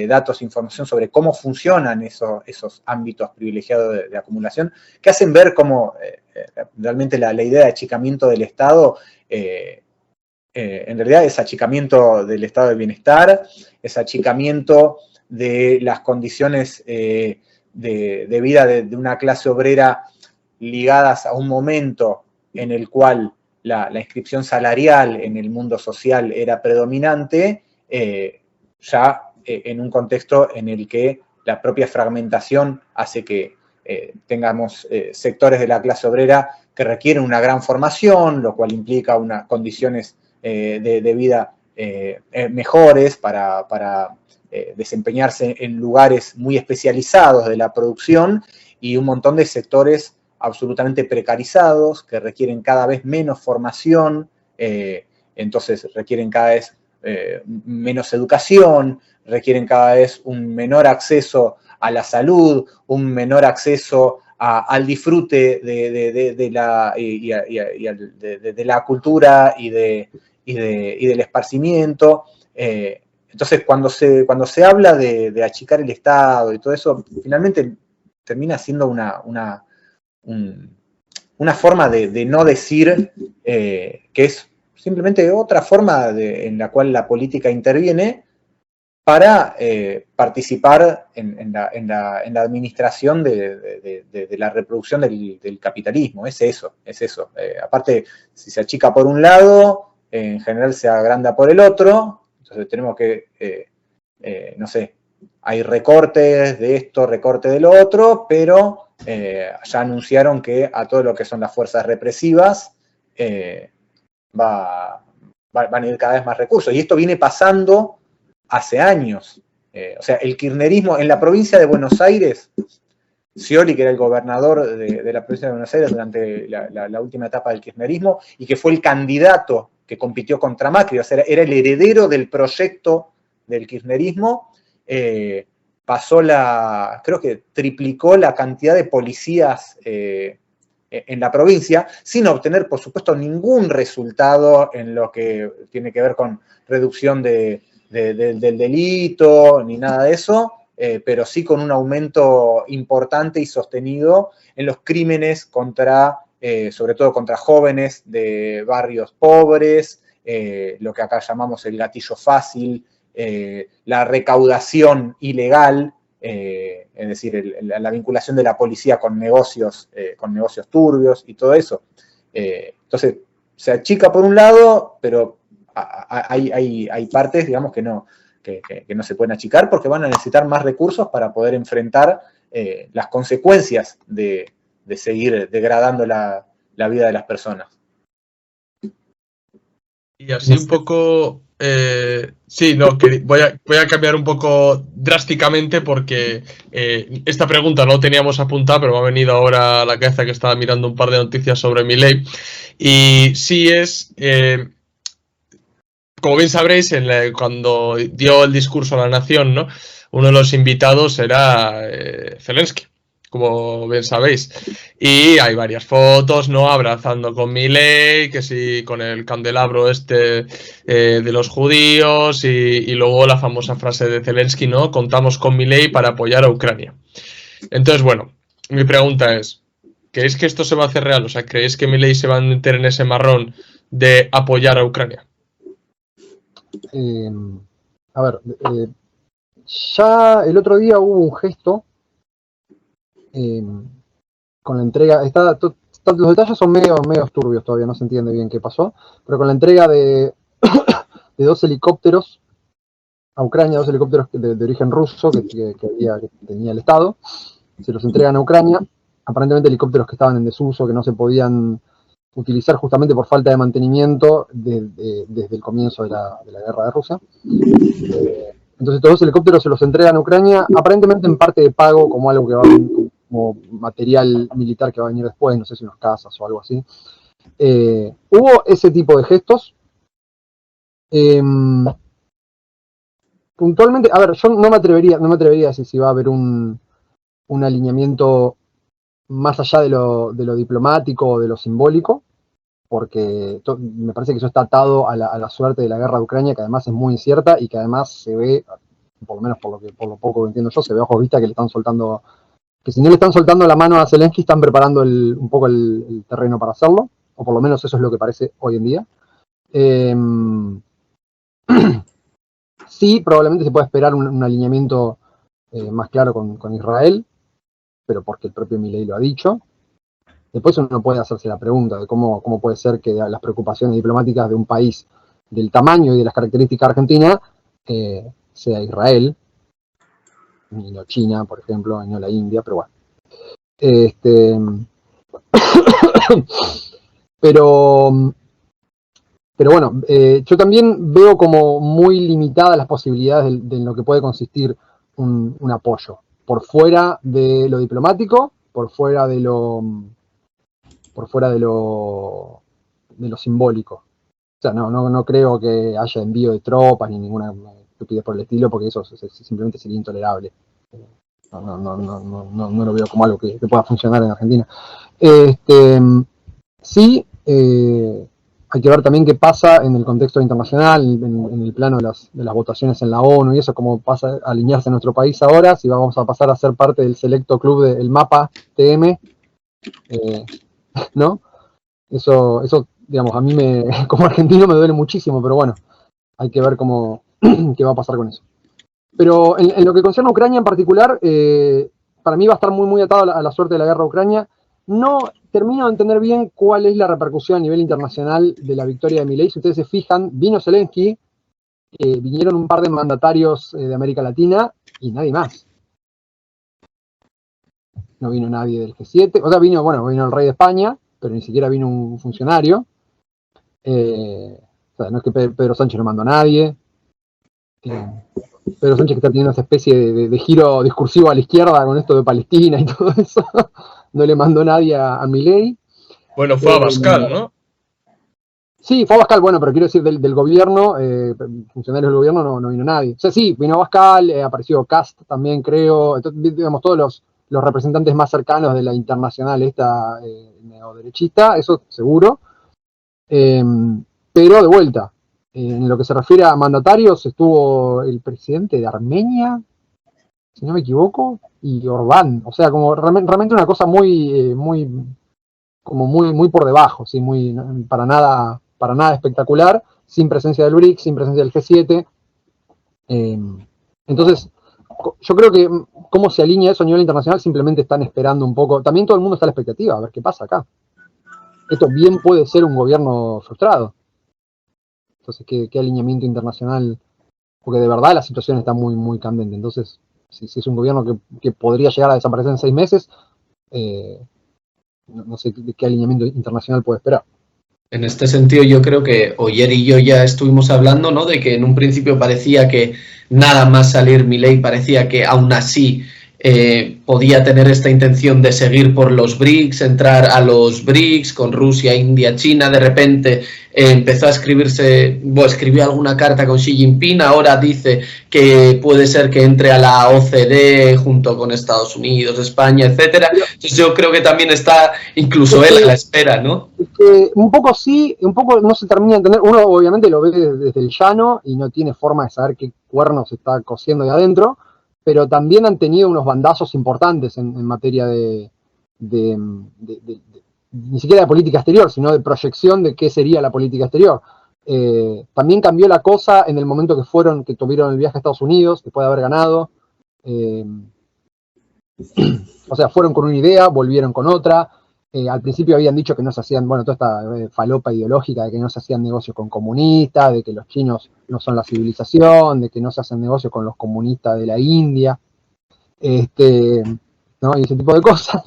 datos e información sobre cómo funcionan esos ámbitos privilegiados de acumulación, que hacen ver cómo realmente la idea de achicamiento del Estado en realidad es achicamiento del estado de bienestar, es achicamiento de las condiciones de vida de una clase obrera ligadas a un momento en el cual la inscripción salarial en el mundo social era predominante, ya en un contexto en el que la propia fragmentación hace que tengamos sectores de la clase obrera que requieren una gran formación, lo cual implica unas condiciones de vida mejores para desempeñarse en lugares muy especializados de la producción y un montón de sectores absolutamente precarizados que requieren cada vez menos formación, entonces requieren cada vez menos educación, requieren cada vez un menor acceso a la salud, un menor acceso al disfrute de la cultura y del esparcimiento. Entonces, cuando se habla de achicar el Estado y todo eso, finalmente termina siendo una forma de no decir que es simplemente otra forma en la cual la política interviene para participar en la administración de la reproducción del capitalismo. Es eso. Aparte, si se achica por un lado, en general se agranda por el otro. Entonces tenemos que, no sé, hay recortes de esto, recorte de lo otro, pero ya anunciaron que a todo lo que son las fuerzas represivas van a ir cada vez más recursos. Y esto viene pasando hace años. O sea, el kirchnerismo en la provincia de Buenos Aires, Scioli, que era el gobernador de la provincia de Buenos Aires durante la última etapa del kirchnerismo, y que fue el candidato que compitió contra Macri, o sea, era el heredero del proyecto del kirchnerismo, creo que triplicó la cantidad de policías en la provincia, sin obtener, por supuesto, ningún resultado en lo que tiene que ver con reducción del delito, ni nada de eso, pero sí con un aumento importante y sostenido en los crímenes sobre todo contra jóvenes de barrios pobres, lo que acá llamamos el gatillo fácil, la recaudación ilegal, es decir, la vinculación de la policía con negocios turbios y todo eso. Entonces, se achica por un lado, pero hay partes, digamos, que no se pueden achicar porque van a necesitar más recursos para poder enfrentar las consecuencias de seguir degradando la vida de las personas.
Y así un poco, sí, no, que voy a cambiar un poco drásticamente porque esta pregunta no teníamos apuntada, pero me ha venido ahora a la cabeza que estaba mirando un par de noticias sobre Milei. Y sí como bien sabréis, cuando dio el discurso a la nación, ¿no? Uno de los invitados era Zelensky, como bien sabéis. Y hay varias fotos, ¿no? Abrazando con Milei, que sí, con el candelabro de los judíos, y luego la famosa frase de Zelensky, ¿no? Contamos con Milei para apoyar a Ucrania. Entonces, bueno, mi pregunta es, ¿creéis que esto se va a hacer real? O sea, ¿creéis que Milei se va a meter en ese marrón de apoyar a Ucrania?
A ver, ya el otro día hubo un gesto con la entrega, los detalles son medio turbios todavía, no se entiende bien qué pasó, pero con la entrega de 2 helicópteros a Ucrania, 2 helicópteros de origen ruso que tenía el Estado, se los entregan a Ucrania, aparentemente helicópteros que estaban en desuso, que no se podían utilizar justamente por falta de mantenimiento desde el comienzo de la guerra de Rusia. Entonces todos los helicópteros se los entregan a Ucrania, aparentemente en parte de pago, como algo que va a venir, como material militar que va a venir después, no sé si unos cazas o algo así. Hubo ese tipo de gestos. Puntualmente, a ver, yo no me atrevería a decir si va a haber un alineamiento más allá de lo diplomático o de lo simbólico, porque me parece que eso está atado a la suerte de la guerra de Ucrania, que además es muy incierta y que además se ve, por lo menos por lo poco que entiendo yo, se ve a ojos vista que le están soltando, que si no le están soltando la mano a Zelensky, están preparando un poco el terreno para hacerlo, o por lo menos eso es lo que parece hoy en día. Sí, probablemente se puede esperar un alineamiento más claro con Israel, pero porque el propio Milei lo ha dicho. Después uno puede hacerse la pregunta de cómo puede ser que las preocupaciones diplomáticas de un país del tamaño y de las características de Argentina sea Israel, y no China, por ejemplo, y no la India, pero bueno. Pero Pero bueno, yo también veo como muy limitadas las posibilidades de lo que puede consistir un apoyo, por fuera de lo diplomático, por fuera de lo simbólico. O sea, no creo que haya envío de tropas ni ninguna estupidez por el estilo, porque eso simplemente sería intolerable. No lo veo como algo que pueda funcionar en Argentina. Sí, hay que ver también qué pasa en el contexto internacional, en el plano de las votaciones en la ONU y eso, cómo pasa a alinearse en nuestro país ahora, si vamos a pasar a ser parte del selecto club del MAPA TM, ¿no? Eso, digamos, a mí como argentino me duele muchísimo, pero bueno, hay que ver qué va a pasar con eso. Pero en lo que concierne a Ucrania en particular, para mí va a estar muy, muy atado a la suerte de la guerra de Ucrania. No termino de entender bien cuál es la repercusión a nivel internacional de la victoria de Milei. Si ustedes se fijan, vino Zelensky, vinieron un par de mandatarios de América Latina y nadie más. No vino nadie del G7, o sea, vino el rey de España, pero ni siquiera vino un funcionario. O sea, no es que Pedro Sánchez no mandó a nadie. Pedro Sánchez que está teniendo esa especie de giro discursivo a la izquierda con esto de Palestina y todo eso. No le mandó nadie a Milei.
Bueno, fue a Abascal, ¿no?
Sí, fue Abascal, bueno, pero quiero decir del gobierno, funcionarios del gobierno no vino nadie. O sea, sí, vino Abascal, apareció Kast también, creo. Entonces, digamos, todos los representantes más cercanos de la internacional esta neoderechista, eso seguro. Pero de vuelta, en lo que se refiere a mandatarios, estuvo el presidente de Armenia, si no me equivoco, y Orbán. O sea, como realmente una cosa muy por debajo, ¿sí? Para nada espectacular, sin presencia del BRICS, sin presencia del G7. Entonces, yo creo que cómo se alinea eso a nivel internacional, simplemente están esperando un poco. También todo el mundo está a la expectativa, a ver qué pasa acá. Esto bien puede ser un gobierno frustrado. Entonces, ¿qué alineamiento internacional? Porque de verdad la situación está muy, muy candente. Entonces, si es un gobierno que podría llegar a desaparecer en 6 meses, no sé qué alineamiento internacional puede esperar.
En este sentido, yo creo que Oyer y yo ya estuvimos hablando, ¿no?, de que en un principio parecía que nada más salir Milei, parecía que aún así podía tener esta intención de seguir por los BRICS, entrar a los BRICS con Rusia, India, China. De repente empezó a escribió alguna carta con Xi Jinping, ahora dice que puede ser que entre a la OCDE junto con Estados Unidos, España, etcétera. Entonces yo creo que también está incluso él a la espera, ¿no?
Un poco sí, un poco no se termina de entender. Uno obviamente lo ve desde el llano y no tiene forma de saber qué cuernos está cociendo de adentro, pero también han tenido unos bandazos importantes en materia ni siquiera de política exterior, sino de proyección de qué sería la política exterior. También cambió la cosa en el momento que tuvieron el viaje a Estados Unidos, después de haber ganado. O sea, fueron con una idea, volvieron con otra. Al principio habían dicho que no se hacían, toda esta falopa ideológica de que no se hacían negocios con comunistas, de que los chinos no son la civilización, de que no se hacen negocios con los comunistas de la India, ¿no? Y ese tipo de cosas.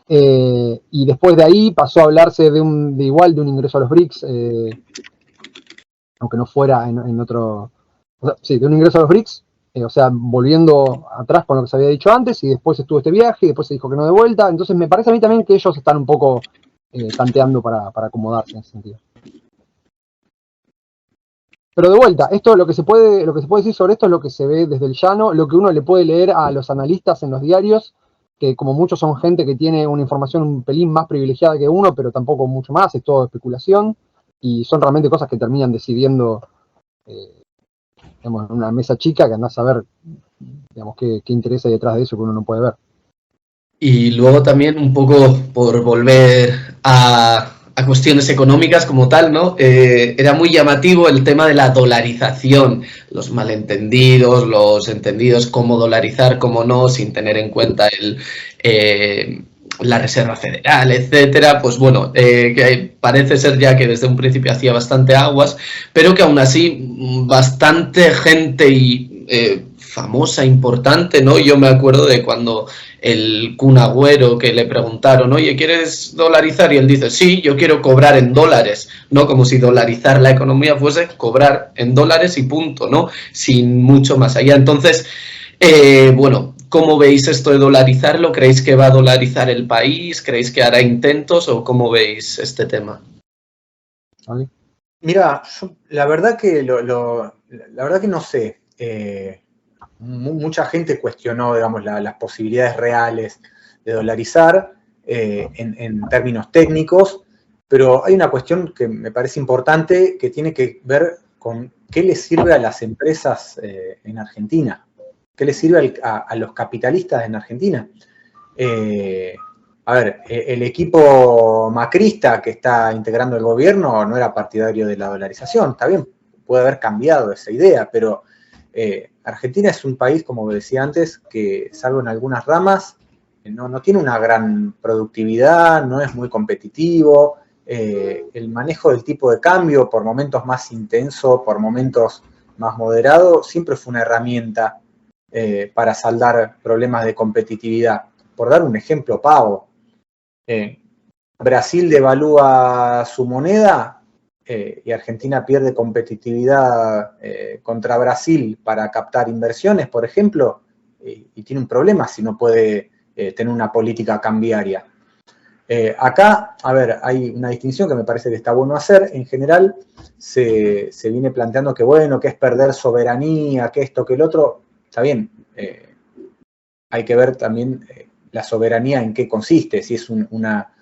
Y después de ahí pasó a hablarse de un ingreso a los BRICS, aunque no fuera en otro... O sea, sí, de un ingreso a los BRICS, o sea, volviendo atrás con lo que se había dicho antes, y después estuvo este viaje, y después se dijo que no de vuelta. Entonces me parece a mí también que ellos están un poco tanteando para acomodarse en ese sentido. Pero de vuelta, esto lo que se puede decir sobre esto es lo que se ve desde el llano, lo que uno le puede leer a los analistas en los diarios, que como muchos son gente que tiene una información un pelín más privilegiada que uno, pero tampoco mucho más, es todo especulación, y son realmente cosas que terminan decidiendo digamos, en una mesa chica, que andás a ver, digamos, qué interés hay detrás de eso que uno no puede ver.
Y luego también un poco por volver a cuestiones económicas como tal, ¿no? Era muy llamativo el tema de la dolarización, los malentendidos, los entendidos, cómo dolarizar, cómo no, sin tener en cuenta la Reserva Federal, etcétera. Pues bueno, que parece ser ya que desde un principio hacía bastante aguas, pero que aún así bastante gente y famosa, importante, ¿no? Yo me acuerdo de cuando el Kun Agüero, que le preguntaron, oye, ¿quieres dolarizar? Y él dice, sí, yo quiero cobrar en dólares, ¿no? Como si dolarizar la economía fuese cobrar en dólares y punto, ¿no? Sin mucho más allá. Entonces, bueno, ¿cómo veis esto de dolarizarlo? ¿Creéis que va a dolarizar el país? ¿Creéis que hará intentos? ¿O cómo veis este tema?
¿Vale?
Mira, la verdad que la verdad que no sé. Mucha gente cuestionó, digamos, las posibilidades reales de dolarizar en términos técnicos, pero hay una cuestión que me parece importante que tiene que ver con qué le sirve a las empresas en Argentina, qué le sirve a los capitalistas en Argentina. A ver, el equipo macrista que está integrando el gobierno no era partidario de la dolarización, está bien, puede haber cambiado esa idea, pero Argentina es un país, como decía antes, que salvo en algunas ramas, no tiene una gran productividad, no es muy competitivo, el manejo del tipo de cambio, por momentos más intenso, por momentos más moderado, siempre fue una herramienta para saldar problemas de competitividad. Por dar un ejemplo pago, Brasil devalúa su moneda y Argentina pierde competitividad contra Brasil para captar inversiones, por ejemplo, y tiene un problema si no puede tener una política cambiaria. Acá, a ver, hay una distinción que me parece que está bueno hacer. En general, se viene planteando que, bueno, que es perder soberanía, que esto, que el otro. Está bien, hay que ver también la soberanía en qué consiste, si es una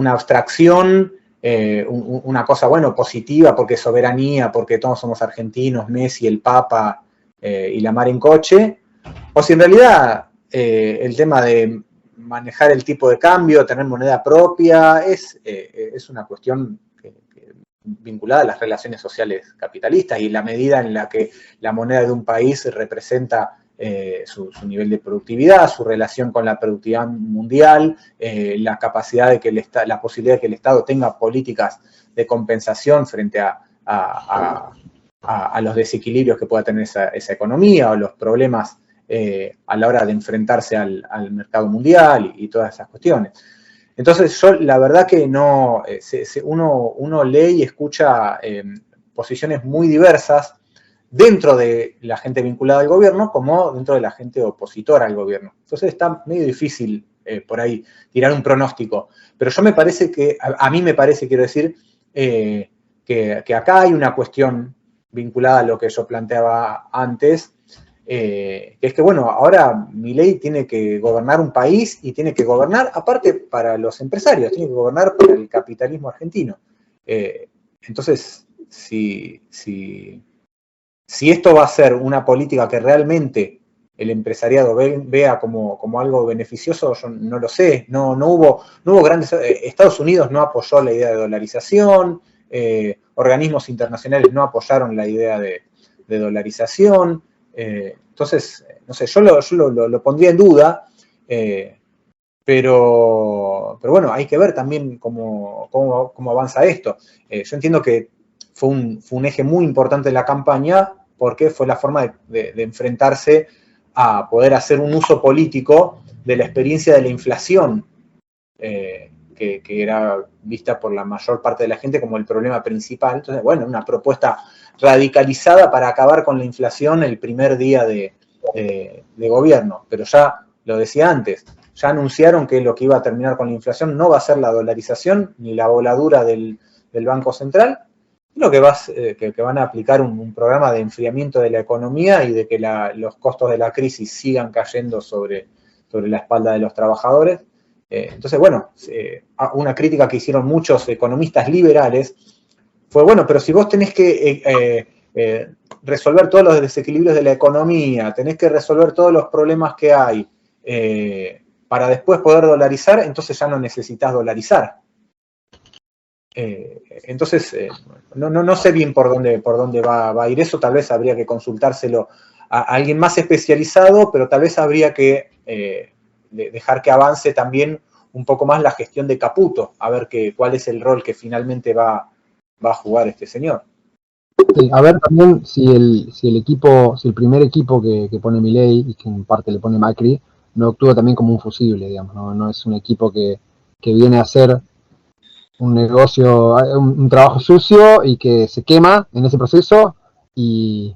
abstracción, una cosa, bueno, positiva, porque soberanía, porque todos somos argentinos, Messi, el Papa y la mar en coche, o si en realidad el tema de manejar el tipo de cambio, tener moneda propia, es una cuestión vinculada a las relaciones sociales capitalistas y la medida en la que la moneda de un país representa su nivel de productividad, su relación con la productividad mundial, la capacidad de que la posibilidad de que el Estado tenga políticas de compensación frente a los desequilibrios que pueda tener esa economía o los problemas a la hora de enfrentarse al mercado mundial y todas esas cuestiones. Entonces, yo la verdad que no, uno lee y escucha posiciones muy diversas dentro de la gente vinculada al gobierno como dentro de la gente opositora al gobierno. Entonces está medio difícil por ahí tirar un pronóstico. Pero yo me parece que, a mí me parece, quiero decir, que acá hay una cuestión vinculada a lo que yo planteaba antes, que es que, bueno, ahora Milei tiene que gobernar un país y tiene que gobernar, aparte para los empresarios, tiene que gobernar para el capitalismo argentino. Entonces, si esto va a ser una política que realmente el empresariado vea como algo beneficioso, yo no lo sé. No hubo grandes. Estados Unidos no apoyó la idea de dolarización, organismos internacionales no apoyaron la idea de dolarización. Entonces, no sé, yo lo pondría en duda, pero bueno, hay que ver también cómo avanza esto. Yo entiendo que fue un eje muy importante de la campaña porque fue la forma de enfrentarse a poder hacer un uso político de la experiencia de la inflación, que era vista por la mayor parte de la gente como el problema principal. Entonces, bueno, una propuesta radicalizada para acabar con la inflación el primer día de gobierno. Pero ya lo decía antes, ya anunciaron que lo que iba a terminar con la inflación no va a ser la dolarización ni la voladura del Banco Central, sino que van a aplicar un programa de enfriamiento de la economía y de que los costos de la crisis sigan cayendo sobre la espalda de los trabajadores. Entonces, bueno, una crítica que hicieron muchos economistas liberales fue, bueno, pero si vos tenés que resolver todos los desequilibrios de la economía, tenés que resolver todos los problemas que hay para después poder dolarizar, entonces ya no necesitas dolarizar. Entonces, no sé bien por dónde va a ir eso, tal vez habría que consultárselo a alguien más especializado, pero tal vez habría que dejar que avance también un poco más la gestión de Caputo, a ver cuál es el rol que finalmente va a jugar este señor.
Sí, a ver también si el primer equipo que pone Milei y que en parte le pone Macri, no actúa también como un fusible, digamos, no es un equipo que viene a hacer un negocio, un trabajo sucio y que se quema en ese proceso y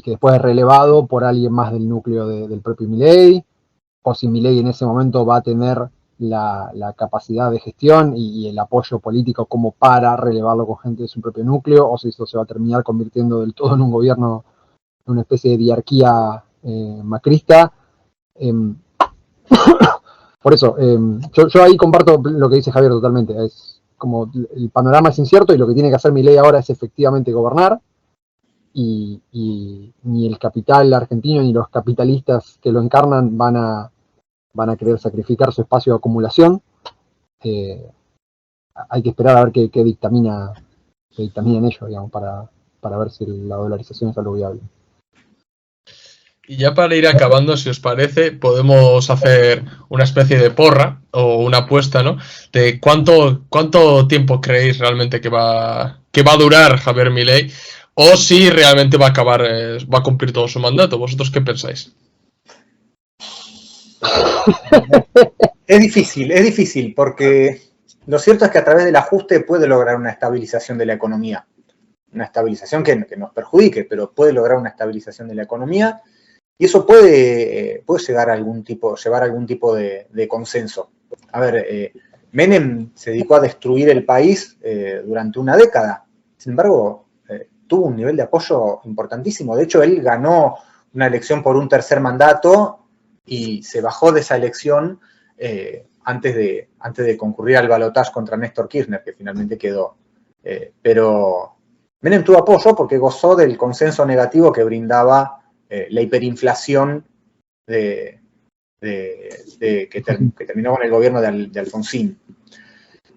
que después es relevado por alguien más del núcleo del propio Milei, o si Milei en ese momento va a tener la capacidad de gestión y el apoyo político como para relevarlo con gente de su propio núcleo, o si esto se va a terminar convirtiendo del todo en un gobierno, en una especie de diarquía macrista. Eh, por eso, yo ahí comparto lo que dice Javier totalmente. Es como el panorama es incierto y lo que tiene que hacer Milei ahora es efectivamente gobernar. Y ni el capital argentino ni los capitalistas que lo encarnan van a querer sacrificar su espacio de acumulación. Eh, Hay que esperar a ver qué dictaminan ellos, digamos, para ver si la dolarización es algo viable.
Y ya para ir acabando, si os parece, podemos hacer una especie de porra o una apuesta, ¿no? De cuánto tiempo creéis realmente que va a durar Javier Milei o si realmente va a acabar, va a cumplir todo su mandato. ¿Vosotros qué pensáis?
Es difícil, porque lo cierto es que a través del ajuste puede lograr una estabilización de la economía. Una estabilización que nos perjudique, pero puede lograr una estabilización de la economía y eso puede llevar a algún tipo de consenso. A ver, Menem se dedicó a destruir el país durante una década. Sin embargo, tuvo un nivel de apoyo importantísimo. De hecho, él ganó una elección por un tercer mandato y se bajó de esa elección antes de concurrir al balotaje contra Néstor Kirchner, que finalmente quedó. Pero Menem tuvo apoyo porque gozó del consenso negativo que brindaba la hiperinflación que terminó con el gobierno de Alfonsín.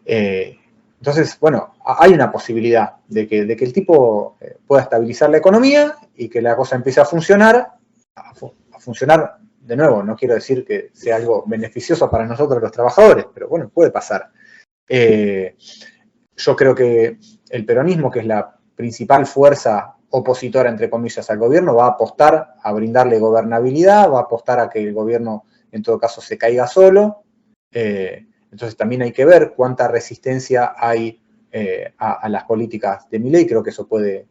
Entonces, bueno, hay una posibilidad de que el tipo pueda estabilizar la economía y que la cosa empiece a funcionar de nuevo, no quiero decir que sea algo beneficioso para nosotros los trabajadores, pero bueno, puede pasar. Yo creo que el peronismo, que es la principal fuerza opositora, entre comillas, al gobierno, va a apostar a brindarle gobernabilidad, va a apostar a que el gobierno, en todo caso, se caiga solo. Entonces también hay que ver cuánta resistencia hay a las políticas de Milei, creo que eso puede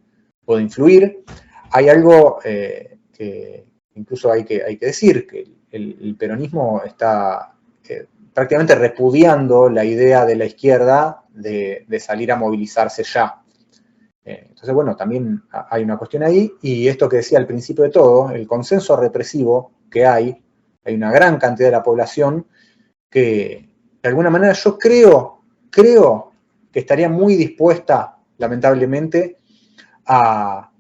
influir. Hay algo que incluso hay que decir, que el peronismo está prácticamente repudiando la idea de la izquierda de salir a movilizarse ya. Entonces, bueno, también hay una cuestión ahí, y esto que decía al principio de todo, el consenso represivo que hay una gran cantidad de la población que, de alguna manera, yo creo que estaría muy dispuesta, lamentablemente, a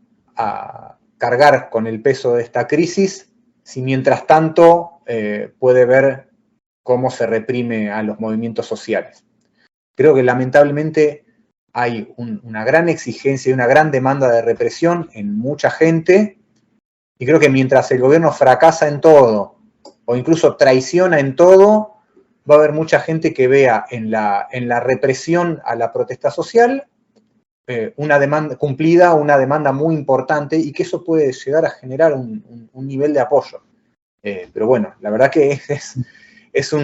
cargar con el peso de esta crisis, si mientras tanto puede ver cómo se reprime a los movimientos sociales. Creo que lamentablemente hay una gran exigencia y una gran demanda de represión en mucha gente, y creo que mientras el gobierno fracasa en todo, o incluso traiciona en todo, va a haber mucha gente que vea en la represión a la protesta social una demanda cumplida, una demanda muy importante, y que eso puede llegar a generar un nivel de apoyo. Pero bueno, la verdad que es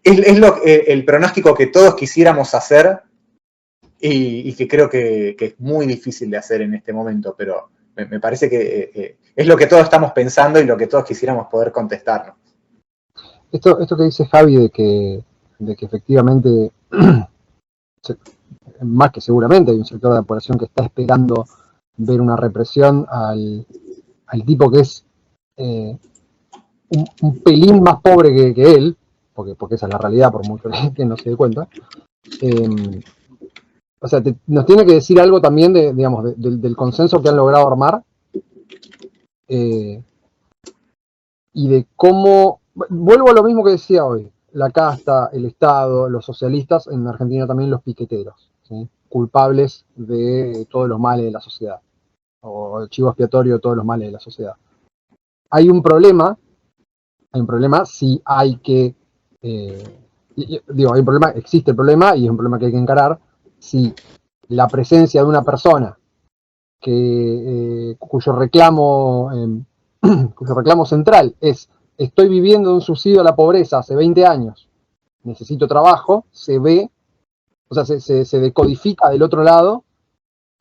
el pronóstico que todos quisiéramos hacer, y que creo que es muy difícil de hacer en este momento, pero me parece que es lo que todos estamos pensando y lo que todos quisiéramos poder contestarnos.
Esto que dice Javi de que efectivamente, más que seguramente, hay un sector de la población que está esperando ver una represión al tipo que es un pelín más pobre que él, porque esa es la realidad, por mucho que no se dé cuenta. O sea, nos tiene que decir algo también del consenso que han logrado armar y de cómo, vuelvo a lo mismo que decía hoy, la casta, el Estado, los socialistas, en Argentina también los piqueteros, ¿sí? Culpables de todos los males de la sociedad, o el chivo expiatorio de todos los males de la sociedad. Hay un problema si hay que, hay un problema, existe el problema y es un problema que hay que encarar, si la presencia de una persona cuyo reclamo central es: estoy viviendo de un subsidio a la pobreza hace 20 años, necesito trabajo, se ve, o sea, se decodifica del otro lado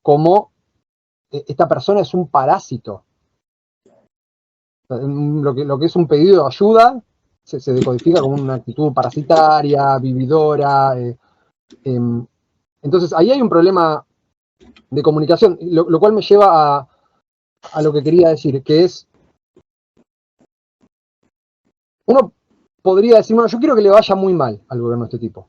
como esta persona es un parásito. Lo que es un pedido de ayuda se decodifica como una actitud parasitaria, vividora. Entonces, ahí hay un problema de comunicación, lo cual me lleva a lo que quería decir, que es, uno podría decir, bueno, yo quiero que le vaya muy mal al gobierno de este tipo.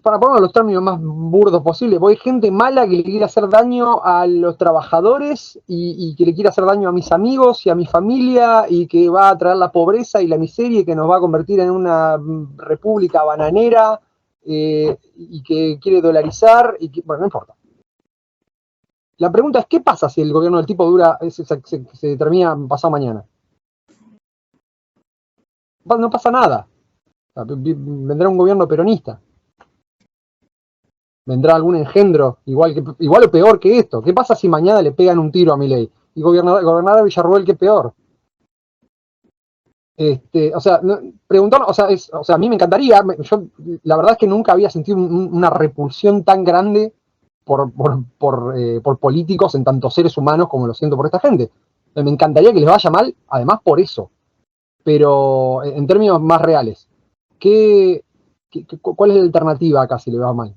Para ponerlo en los términos más burdos posibles, porque hay gente mala que le quiere hacer daño a los trabajadores y que le quiere hacer daño a mis amigos y a mi familia, y que va a traer la pobreza y la miseria y que nos va a convertir en una república bananera, y que quiere dolarizar, y que, bueno, no importa. La pregunta es, ¿qué pasa si el gobierno del tipo dura, se termina pasado mañana? No pasa nada. Vendrá un gobierno peronista. Vendrá algún engendro, igual o peor que esto. ¿Qué pasa si mañana le pegan un tiro a Milei? Y gobernar a Villarroel, ¿qué peor? O sea, a mí me encantaría. Yo, la verdad es que nunca había sentido una repulsión tan grande por políticos en tantos seres humanos como lo siento por esta gente. Me encantaría que les vaya mal, además por eso. Pero en términos más reales, ¿cuál es la alternativa acá si le va mal?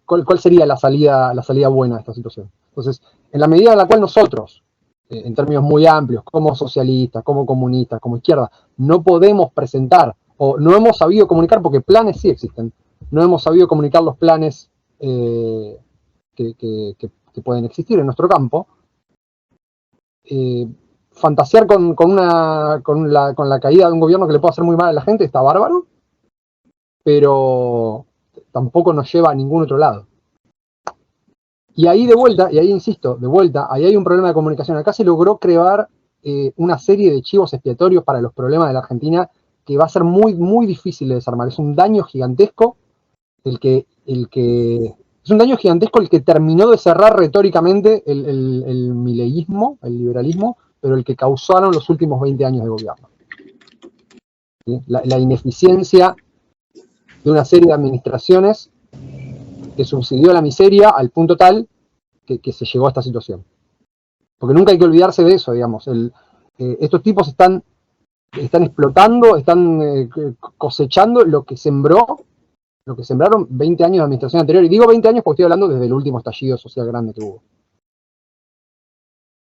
¿Cuál sería la salida buena a esta situación? Entonces, en la medida en la cual nosotros, en términos muy amplios, como socialistas, como comunistas, como izquierda, no podemos presentar, o no hemos sabido comunicar, porque planes sí existen, no hemos sabido comunicar los planes que pueden existir en nuestro campo, fantasear con la caída de un gobierno que le pueda hacer muy mal a la gente está bárbaro, pero tampoco nos lleva a ningún otro lado. Y ahí insisto, ahí hay un problema de comunicación. Acá se logró crear una serie de chivos expiatorios para los problemas de la Argentina que va a ser muy, muy difícil de desarmar. Es un daño gigantesco el que terminó de cerrar retóricamente el mileísmo, el liberalismo, pero el que causaron los últimos 20 años de gobierno. ¿Sí? La ineficiencia de una serie de administraciones que subsidió la miseria al punto tal que se llegó a esta situación. Porque nunca hay que olvidarse de eso, digamos. Estos tipos están explotando, están cosechando lo que sembraron 20 años de administración anterior. Y digo 20 años porque estoy hablando desde el último estallido social grande que hubo.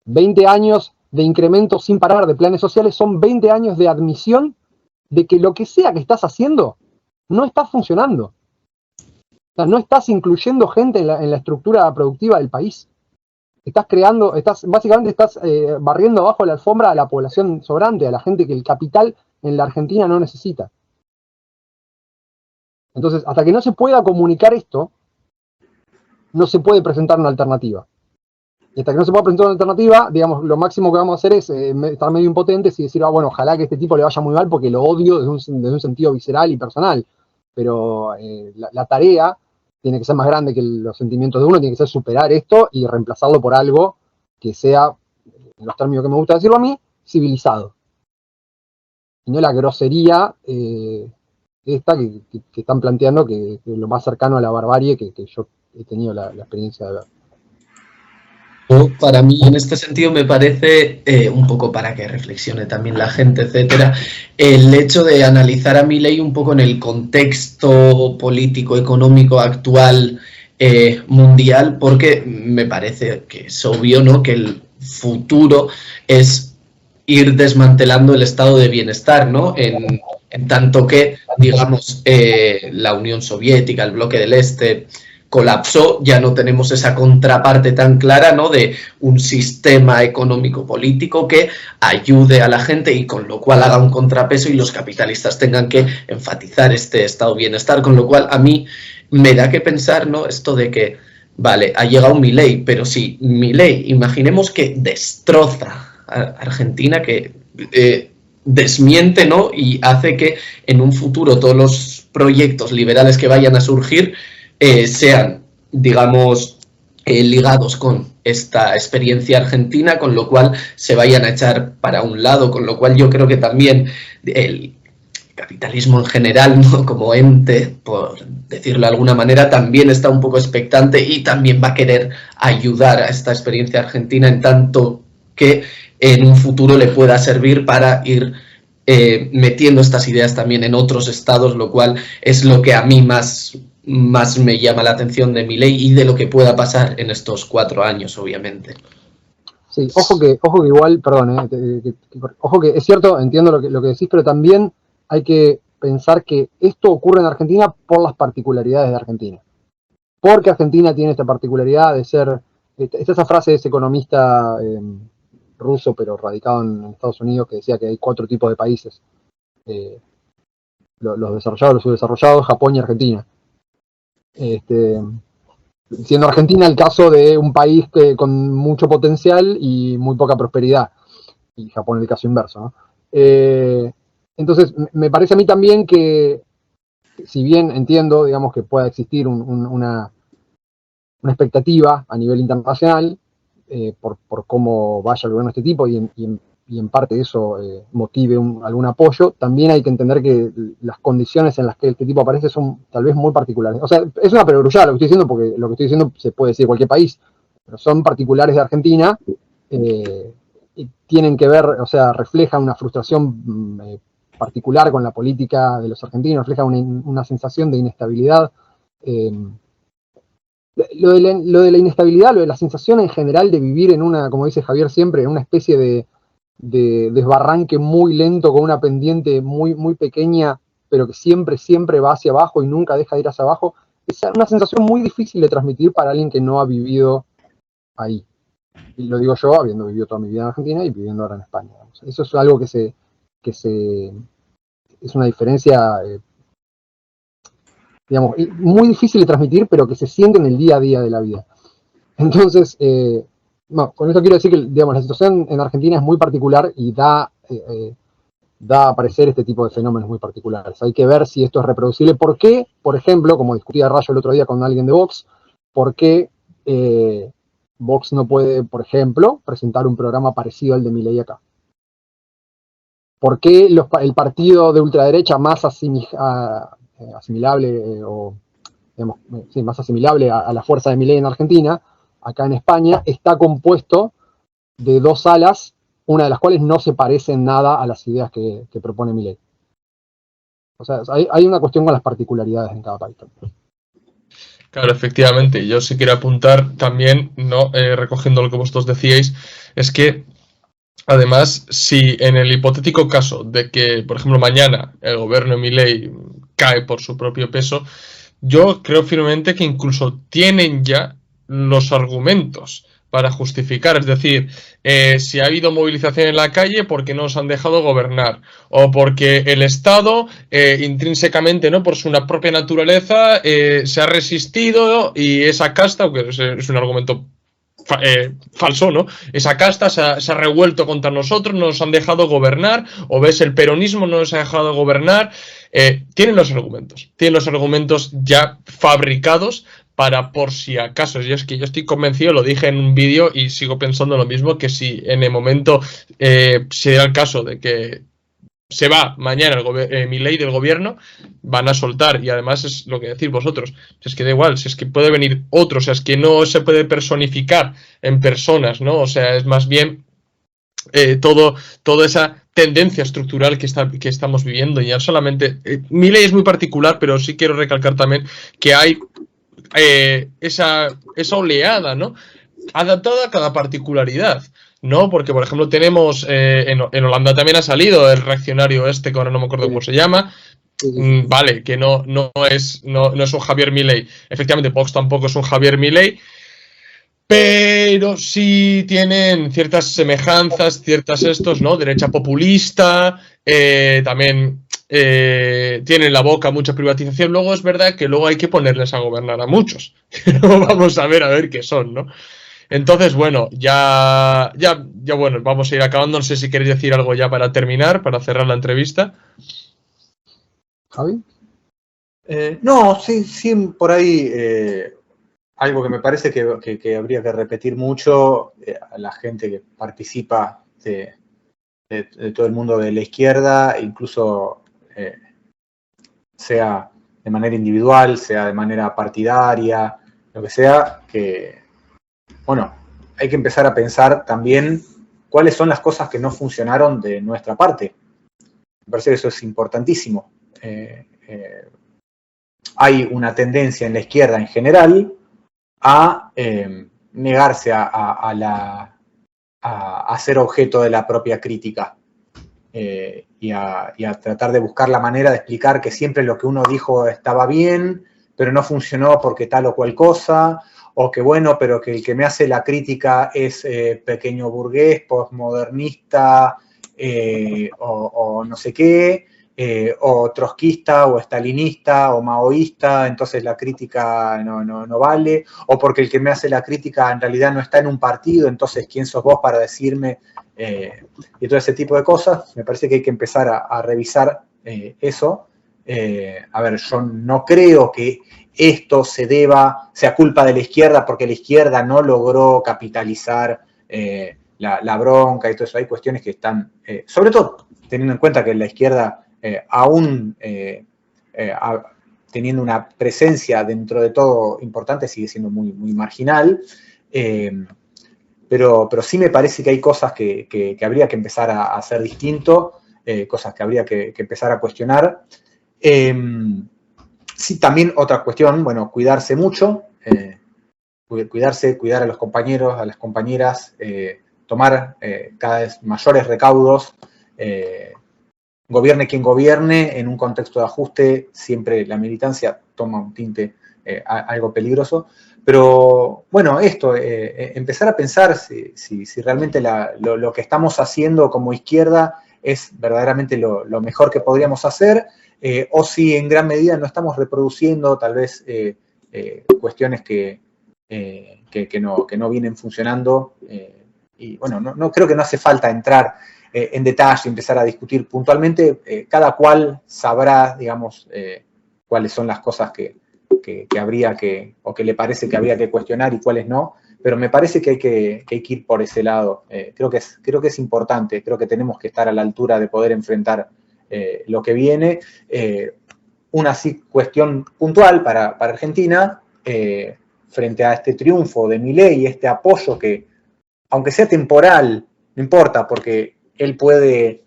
20 años de incremento sin parar de planes sociales son 20 años de admisión de que lo que sea que estás haciendo no está funcionando. O sea, no estás incluyendo gente en la estructura productiva del país. Básicamente estás barriendo abajo la alfombra a la población sobrante, a la gente que el capital en la Argentina no necesita. Entonces, hasta que no se pueda comunicar esto, no se puede presentar una alternativa. Y hasta que no se pueda presentar una alternativa, digamos, lo máximo que vamos a hacer es estar medio impotentes y decir, bueno, ojalá que este tipo le vaya muy mal porque lo odio desde un sentido visceral y personal. Pero la tarea tiene que ser más grande que los sentimientos de uno, tiene que ser superar esto y reemplazarlo por algo que sea, en los términos que me gusta decirlo a mí, civilizado. Y no la grosería esta que están planteando, que es lo más cercano a la barbarie que yo he tenido la experiencia de ver.
Para mí, en este sentido, me parece, un poco para que reflexione también la gente, etcétera, el hecho de analizar a Milei un poco en el contexto político, económico actual mundial, porque me parece que es obvio, ¿no?, que el futuro es ir desmantelando el estado de bienestar, ¿no?, en tanto que, digamos, la Unión Soviética, el bloque del Este, colapsó, ya no tenemos esa contraparte tan clara, ¿no?, de un sistema económico-político que ayude a la gente y con lo cual haga un contrapeso y los capitalistas tengan que enfatizar este estado de bienestar, con lo cual a mí me da que pensar, ¿no?, esto de que, vale, ha llegado Milei, pero si Milei, imaginemos que destroza a Argentina, que desmiente, ¿no?, y hace que en un futuro todos los proyectos liberales que vayan a surgir sean digamos, ligados con esta experiencia argentina, con lo cual se vayan a echar para un lado, con lo cual yo creo que también el capitalismo en general, ¿no?, como ente, por decirlo de alguna manera, también está un poco expectante y también va a querer ayudar a esta experiencia argentina en tanto que en un futuro le pueda servir para ir metiendo estas ideas también en otros estados, lo cual es lo que a mí más me llama la atención de Milei y de lo que pueda pasar en estos 4 años, obviamente.
Sí, ojo que igual, perdón, ojo que es cierto, entiendo lo que decís, pero también hay que pensar que esto ocurre en Argentina por las particularidades de Argentina. Porque Argentina tiene esta particularidad de ser, está esa frase de ese economista ruso, pero radicado en Estados Unidos, que decía que hay 4 tipos de países. Los desarrollados, los subdesarrollados, Japón y Argentina. Siendo Argentina el caso de un país con mucho potencial y muy poca prosperidad, y Japón el caso inverso, ¿no? Entonces, me parece a mí también que, si bien entiendo, digamos, que pueda existir una expectativa a nivel internacional por cómo vaya el gobierno de este tipo, y en parte eso motive algún apoyo, también hay que entender que las condiciones en las que este tipo aparece son tal vez muy particulares. O sea, es una perogrullada lo que estoy diciendo, porque lo que estoy diciendo se puede decir de cualquier país, pero son particulares de Argentina y tienen que ver, o sea, reflejan una frustración particular con la política de los argentinos, refleja una sensación de inestabilidad. Lo de la inestabilidad, lo de la sensación en general de vivir en una, como dice Javier siempre, en una especie de desbarranque muy lento con una pendiente muy, muy pequeña, pero que siempre va hacia abajo y nunca deja de ir hacia abajo, es una sensación muy difícil de transmitir para alguien que no ha vivido ahí. Y lo digo yo, habiendo vivido toda mi vida en Argentina y viviendo ahora en España. Eso es algo que es una diferencia, digamos, muy difícil de transmitir, pero que se siente en el día a día de la vida. Entonces, no, con esto quiero decir que, digamos, la situación en Argentina es muy particular y da a aparecer este tipo de fenómenos muy particulares. Hay que ver si esto es reproducible. ¿Por qué, por ejemplo, como discutía Rayo el otro día con alguien de Vox, por qué Vox no puede, por ejemplo, presentar un programa parecido al de Milei acá? ¿Por qué el partido de ultraderecha más asimilable digamos, sí, más asimilable a la fuerza de Milei en Argentina, acá en España, está compuesto de 2 alas, una de las cuales no se parece en nada a las ideas que propone Milei? O sea, hay una cuestión con las particularidades en cada país.
Claro, efectivamente. Yo sí quiero apuntar también, no recogiendo lo que vosotros decíais, es que además, si en el hipotético caso de que, por ejemplo, mañana el gobierno de Milei cae por su propio peso, yo creo firmemente que incluso tienen ya los argumentos para justificar, es decir, si ha habido movilización en la calle, ¿por qué no nos han dejado gobernar? O porque el Estado, intrínsecamente, ¿no?, por su propia naturaleza, se ha resistido y esa casta, aunque es un argumento falso, ¿no? Esa casta se ha revuelto contra nosotros, no nos han dejado gobernar, o ves, el peronismo no nos ha dejado gobernar. Tienen los argumentos ya fabricados para, por si acaso. Y es que yo estoy convencido, lo dije en un vídeo y sigo pensando lo mismo, que si en el momento se da el caso de que se va mañana Milei del gobierno, van a soltar, y además es lo que decís vosotros, es que da igual, si es que puede venir otro, o sea, es que no se puede personificar en personas, ¿no? O sea, es más bien toda esa tendencia estructural que estamos viviendo. Y ya solamente, Milei es muy particular, pero sí quiero recalcar también que hay esa oleada, ¿no?, adaptada a cada particularidad, ¿no? Porque, por ejemplo, tenemos en Holanda también ha salido el reaccionario que ahora no me acuerdo cómo se llama. Vale, que no es un Javier Milei. Efectivamente, Vox tampoco es un Javier Milei, pero sí tienen ciertas semejanzas, ¿no? Derecha populista, también tienen la boca mucha privatización. Luego es verdad que luego hay que ponerles a gobernar a muchos. Vamos a ver qué son, ¿no? Entonces, bueno, ya bueno, vamos a ir acabando. No sé si queréis decir algo ya para terminar, para cerrar la entrevista.
¿Javi?
No, sí, por ahí algo que me parece que habría que repetir mucho a la gente que participa de todo el mundo de la izquierda, incluso sea de manera individual, sea de manera partidaria, lo que sea, que, bueno, hay que empezar a pensar también cuáles son las cosas que no funcionaron de nuestra parte. Me parece que eso es importantísimo. Hay una tendencia en la izquierda en general a negarse a ser objeto de la propia crítica y a tratar de buscar la manera de explicar que siempre lo que uno dijo estaba bien, pero no funcionó porque tal o cual cosa, o que bueno, pero que el que me hace la crítica es pequeño burgués, postmodernista, o no sé qué, o trotskista, o stalinista, o maoísta, entonces la crítica no vale, o porque el que me hace la crítica en realidad no está en un partido, entonces ¿quién sos vos para decirme? Y todo ese tipo de cosas. Me parece que hay que empezar a revisar eso. A ver, yo no creo que esto sea culpa de la izquierda porque la izquierda no logró capitalizar la bronca y todo eso. Hay cuestiones que están, sobre todo teniendo en cuenta que la izquierda aún teniendo una presencia dentro de todo importante, sigue siendo muy, muy marginal. Pero sí me parece que hay cosas que habría que empezar a hacer distinto, cosas que habría que empezar a cuestionar. Sí, también otra cuestión, bueno, cuidarse mucho, cuidar a los compañeros, a las compañeras, tomar cada vez mayores recaudos, gobierne quien gobierne, en un contexto de ajuste, siempre la militancia toma un tinte algo peligroso. Pero bueno, esto, empezar a pensar si realmente lo que estamos haciendo como izquierda es verdaderamente lo mejor que podríamos hacer, o si en gran medida no estamos reproduciendo tal vez cuestiones que no vienen funcionando. Y bueno, no creo que no hace falta entrar en detalle y empezar a discutir puntualmente. Cada cual sabrá, digamos, cuáles son las cosas que habría o que le parece que habría que cuestionar y cuáles no, pero me parece que hay que ir por ese lado. Creo que es importante, creo que tenemos que estar a la altura de poder enfrentar lo que viene. Una cuestión puntual para Argentina, frente a este triunfo de Milei y este apoyo que, aunque sea temporal, no importa, porque él puede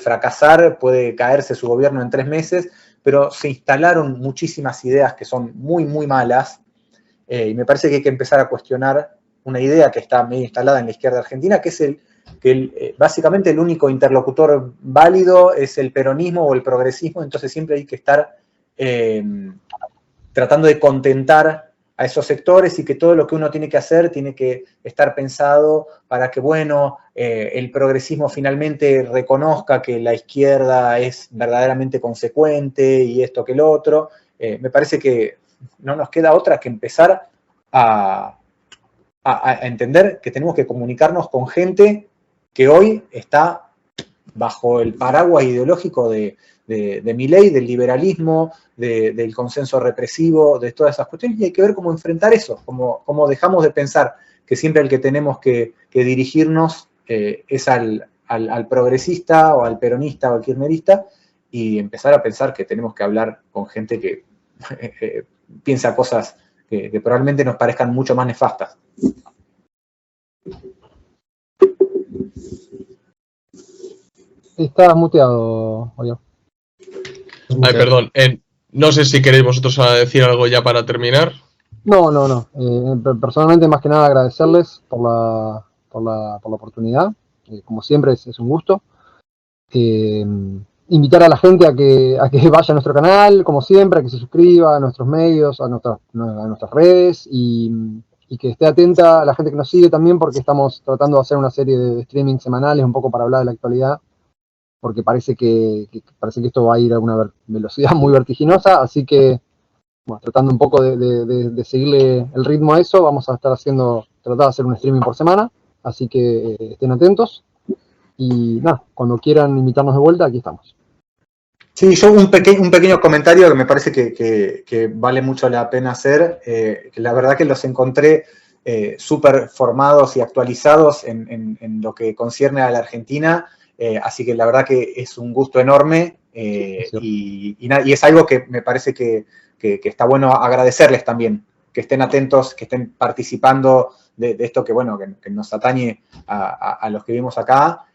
fracasar, puede caerse su gobierno en 3 meses, pero se instalaron muchísimas ideas que son muy, muy malas, y me parece que hay que empezar a cuestionar una idea que está medio instalada en la izquierda argentina, que es básicamente el único interlocutor válido es el peronismo o el progresismo, entonces siempre hay que estar tratando de contentar a esos sectores y que todo lo que uno tiene que hacer tiene que estar pensado para que, bueno, el progresismo finalmente reconozca que la izquierda es verdaderamente consecuente y esto que lo otro. Me parece que no nos queda otra que empezar a entender que tenemos que comunicarnos con gente que hoy está bajo el paraguas ideológico de Milei, del liberalismo, del consenso represivo, de todas esas cuestiones, y hay que ver cómo enfrentar eso, cómo dejamos de pensar que siempre el que tenemos que dirigirnos es al progresista o al peronista o al kirchnerista, y empezar a pensar que tenemos que hablar con gente que piensa cosas que probablemente nos parezcan mucho más nefastas.
Estás muteado, Oriol.
Ay, perdón. No sé si queréis vosotros decir algo ya para terminar.
No. Personalmente, más que nada, agradecerles por la oportunidad. Como siempre, es un gusto. Invitar a la gente a que vaya a nuestro canal, como siempre, a que se suscriba a nuestros medios, a nuestras redes, y que esté atenta a la gente que nos sigue también, porque estamos tratando de hacer una serie de streaming semanales, un poco para hablar de la actualidad, porque parece que esto va a ir a una velocidad muy vertiginosa, así que, bueno, tratando un poco de seguirle el ritmo a eso, vamos a estar tratar de hacer un streaming por semana, así que estén atentos, y nada, cuando quieran invitarnos de vuelta, aquí estamos.
Sí, yo un pequeño comentario que me parece que vale mucho la pena hacer. Que la verdad que los encontré súper formados y actualizados en lo que concierne a la Argentina. Así que la verdad que es un gusto enorme y es algo que me parece que está bueno agradecerles también, que estén atentos, que estén participando de esto que, bueno, que nos atañe a los que vivimos acá.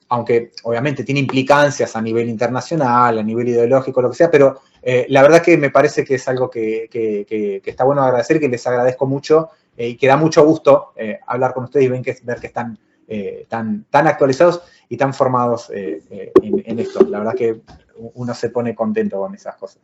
Aunque obviamente tiene implicancias a nivel internacional, a nivel ideológico, lo que sea, pero la verdad que me parece que es algo que está bueno agradecer, que les agradezco mucho y que da mucho gusto hablar con ustedes y ver que están tan actualizados y tan formados en esto. La verdad que uno se pone contento con esas cosas.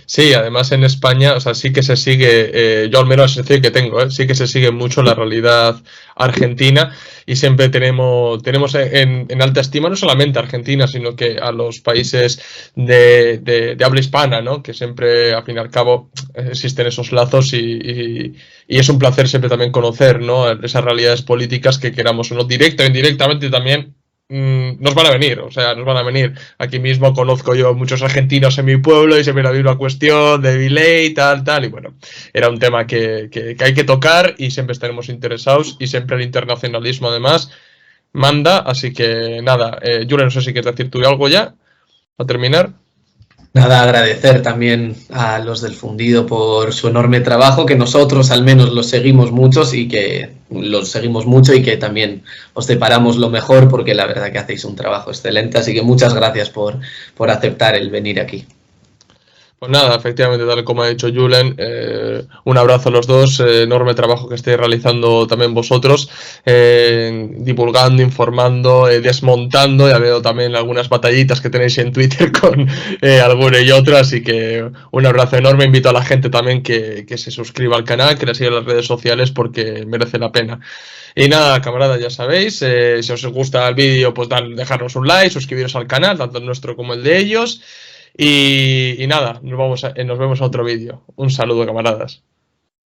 Sí, además en España, o sea, sí que se sigue, yo al menos la sensación que tengo, sí que se sigue mucho la realidad argentina y siempre tenemos en alta estima no solamente a Argentina, sino que a los países de habla hispana, ¿no? Que siempre, al fin y al cabo, existen esos lazos y es un placer siempre también conocer, ¿no? Esas realidades políticas que queramos o no, directa o indirectamente también nos van a venir, o sea, nos van a venir. Aquí mismo conozco yo muchos argentinos en mi pueblo y siempre la misma cuestión de Milei, tal, y bueno, era un tema que hay que tocar y siempre estaremos interesados y siempre el internacionalismo además manda, así que nada, Julen, no sé si quieres decir tú algo ya, a terminar.
Nada, agradecer también a los del Fundido por su enorme trabajo, que nosotros al menos los seguimos mucho y que también os deparamos lo mejor porque la verdad que hacéis un trabajo excelente, así que muchas gracias por aceptar el venir aquí.
Pues nada, efectivamente, tal como ha dicho Julen, un abrazo a los dos, enorme trabajo que estáis realizando también vosotros, divulgando, informando, desmontando, ya veo también algunas batallitas que tenéis en Twitter con alguna y otra, así que un abrazo enorme, invito a la gente también que se suscriba al canal, que la siga en las redes sociales porque merece la pena. Y nada, camaradas, ya sabéis, si os gusta el vídeo, pues dejarnos un like, suscribiros al canal, tanto el nuestro como el de ellos. Y nada, nos vemos a otro vídeo. Un saludo, camaradas.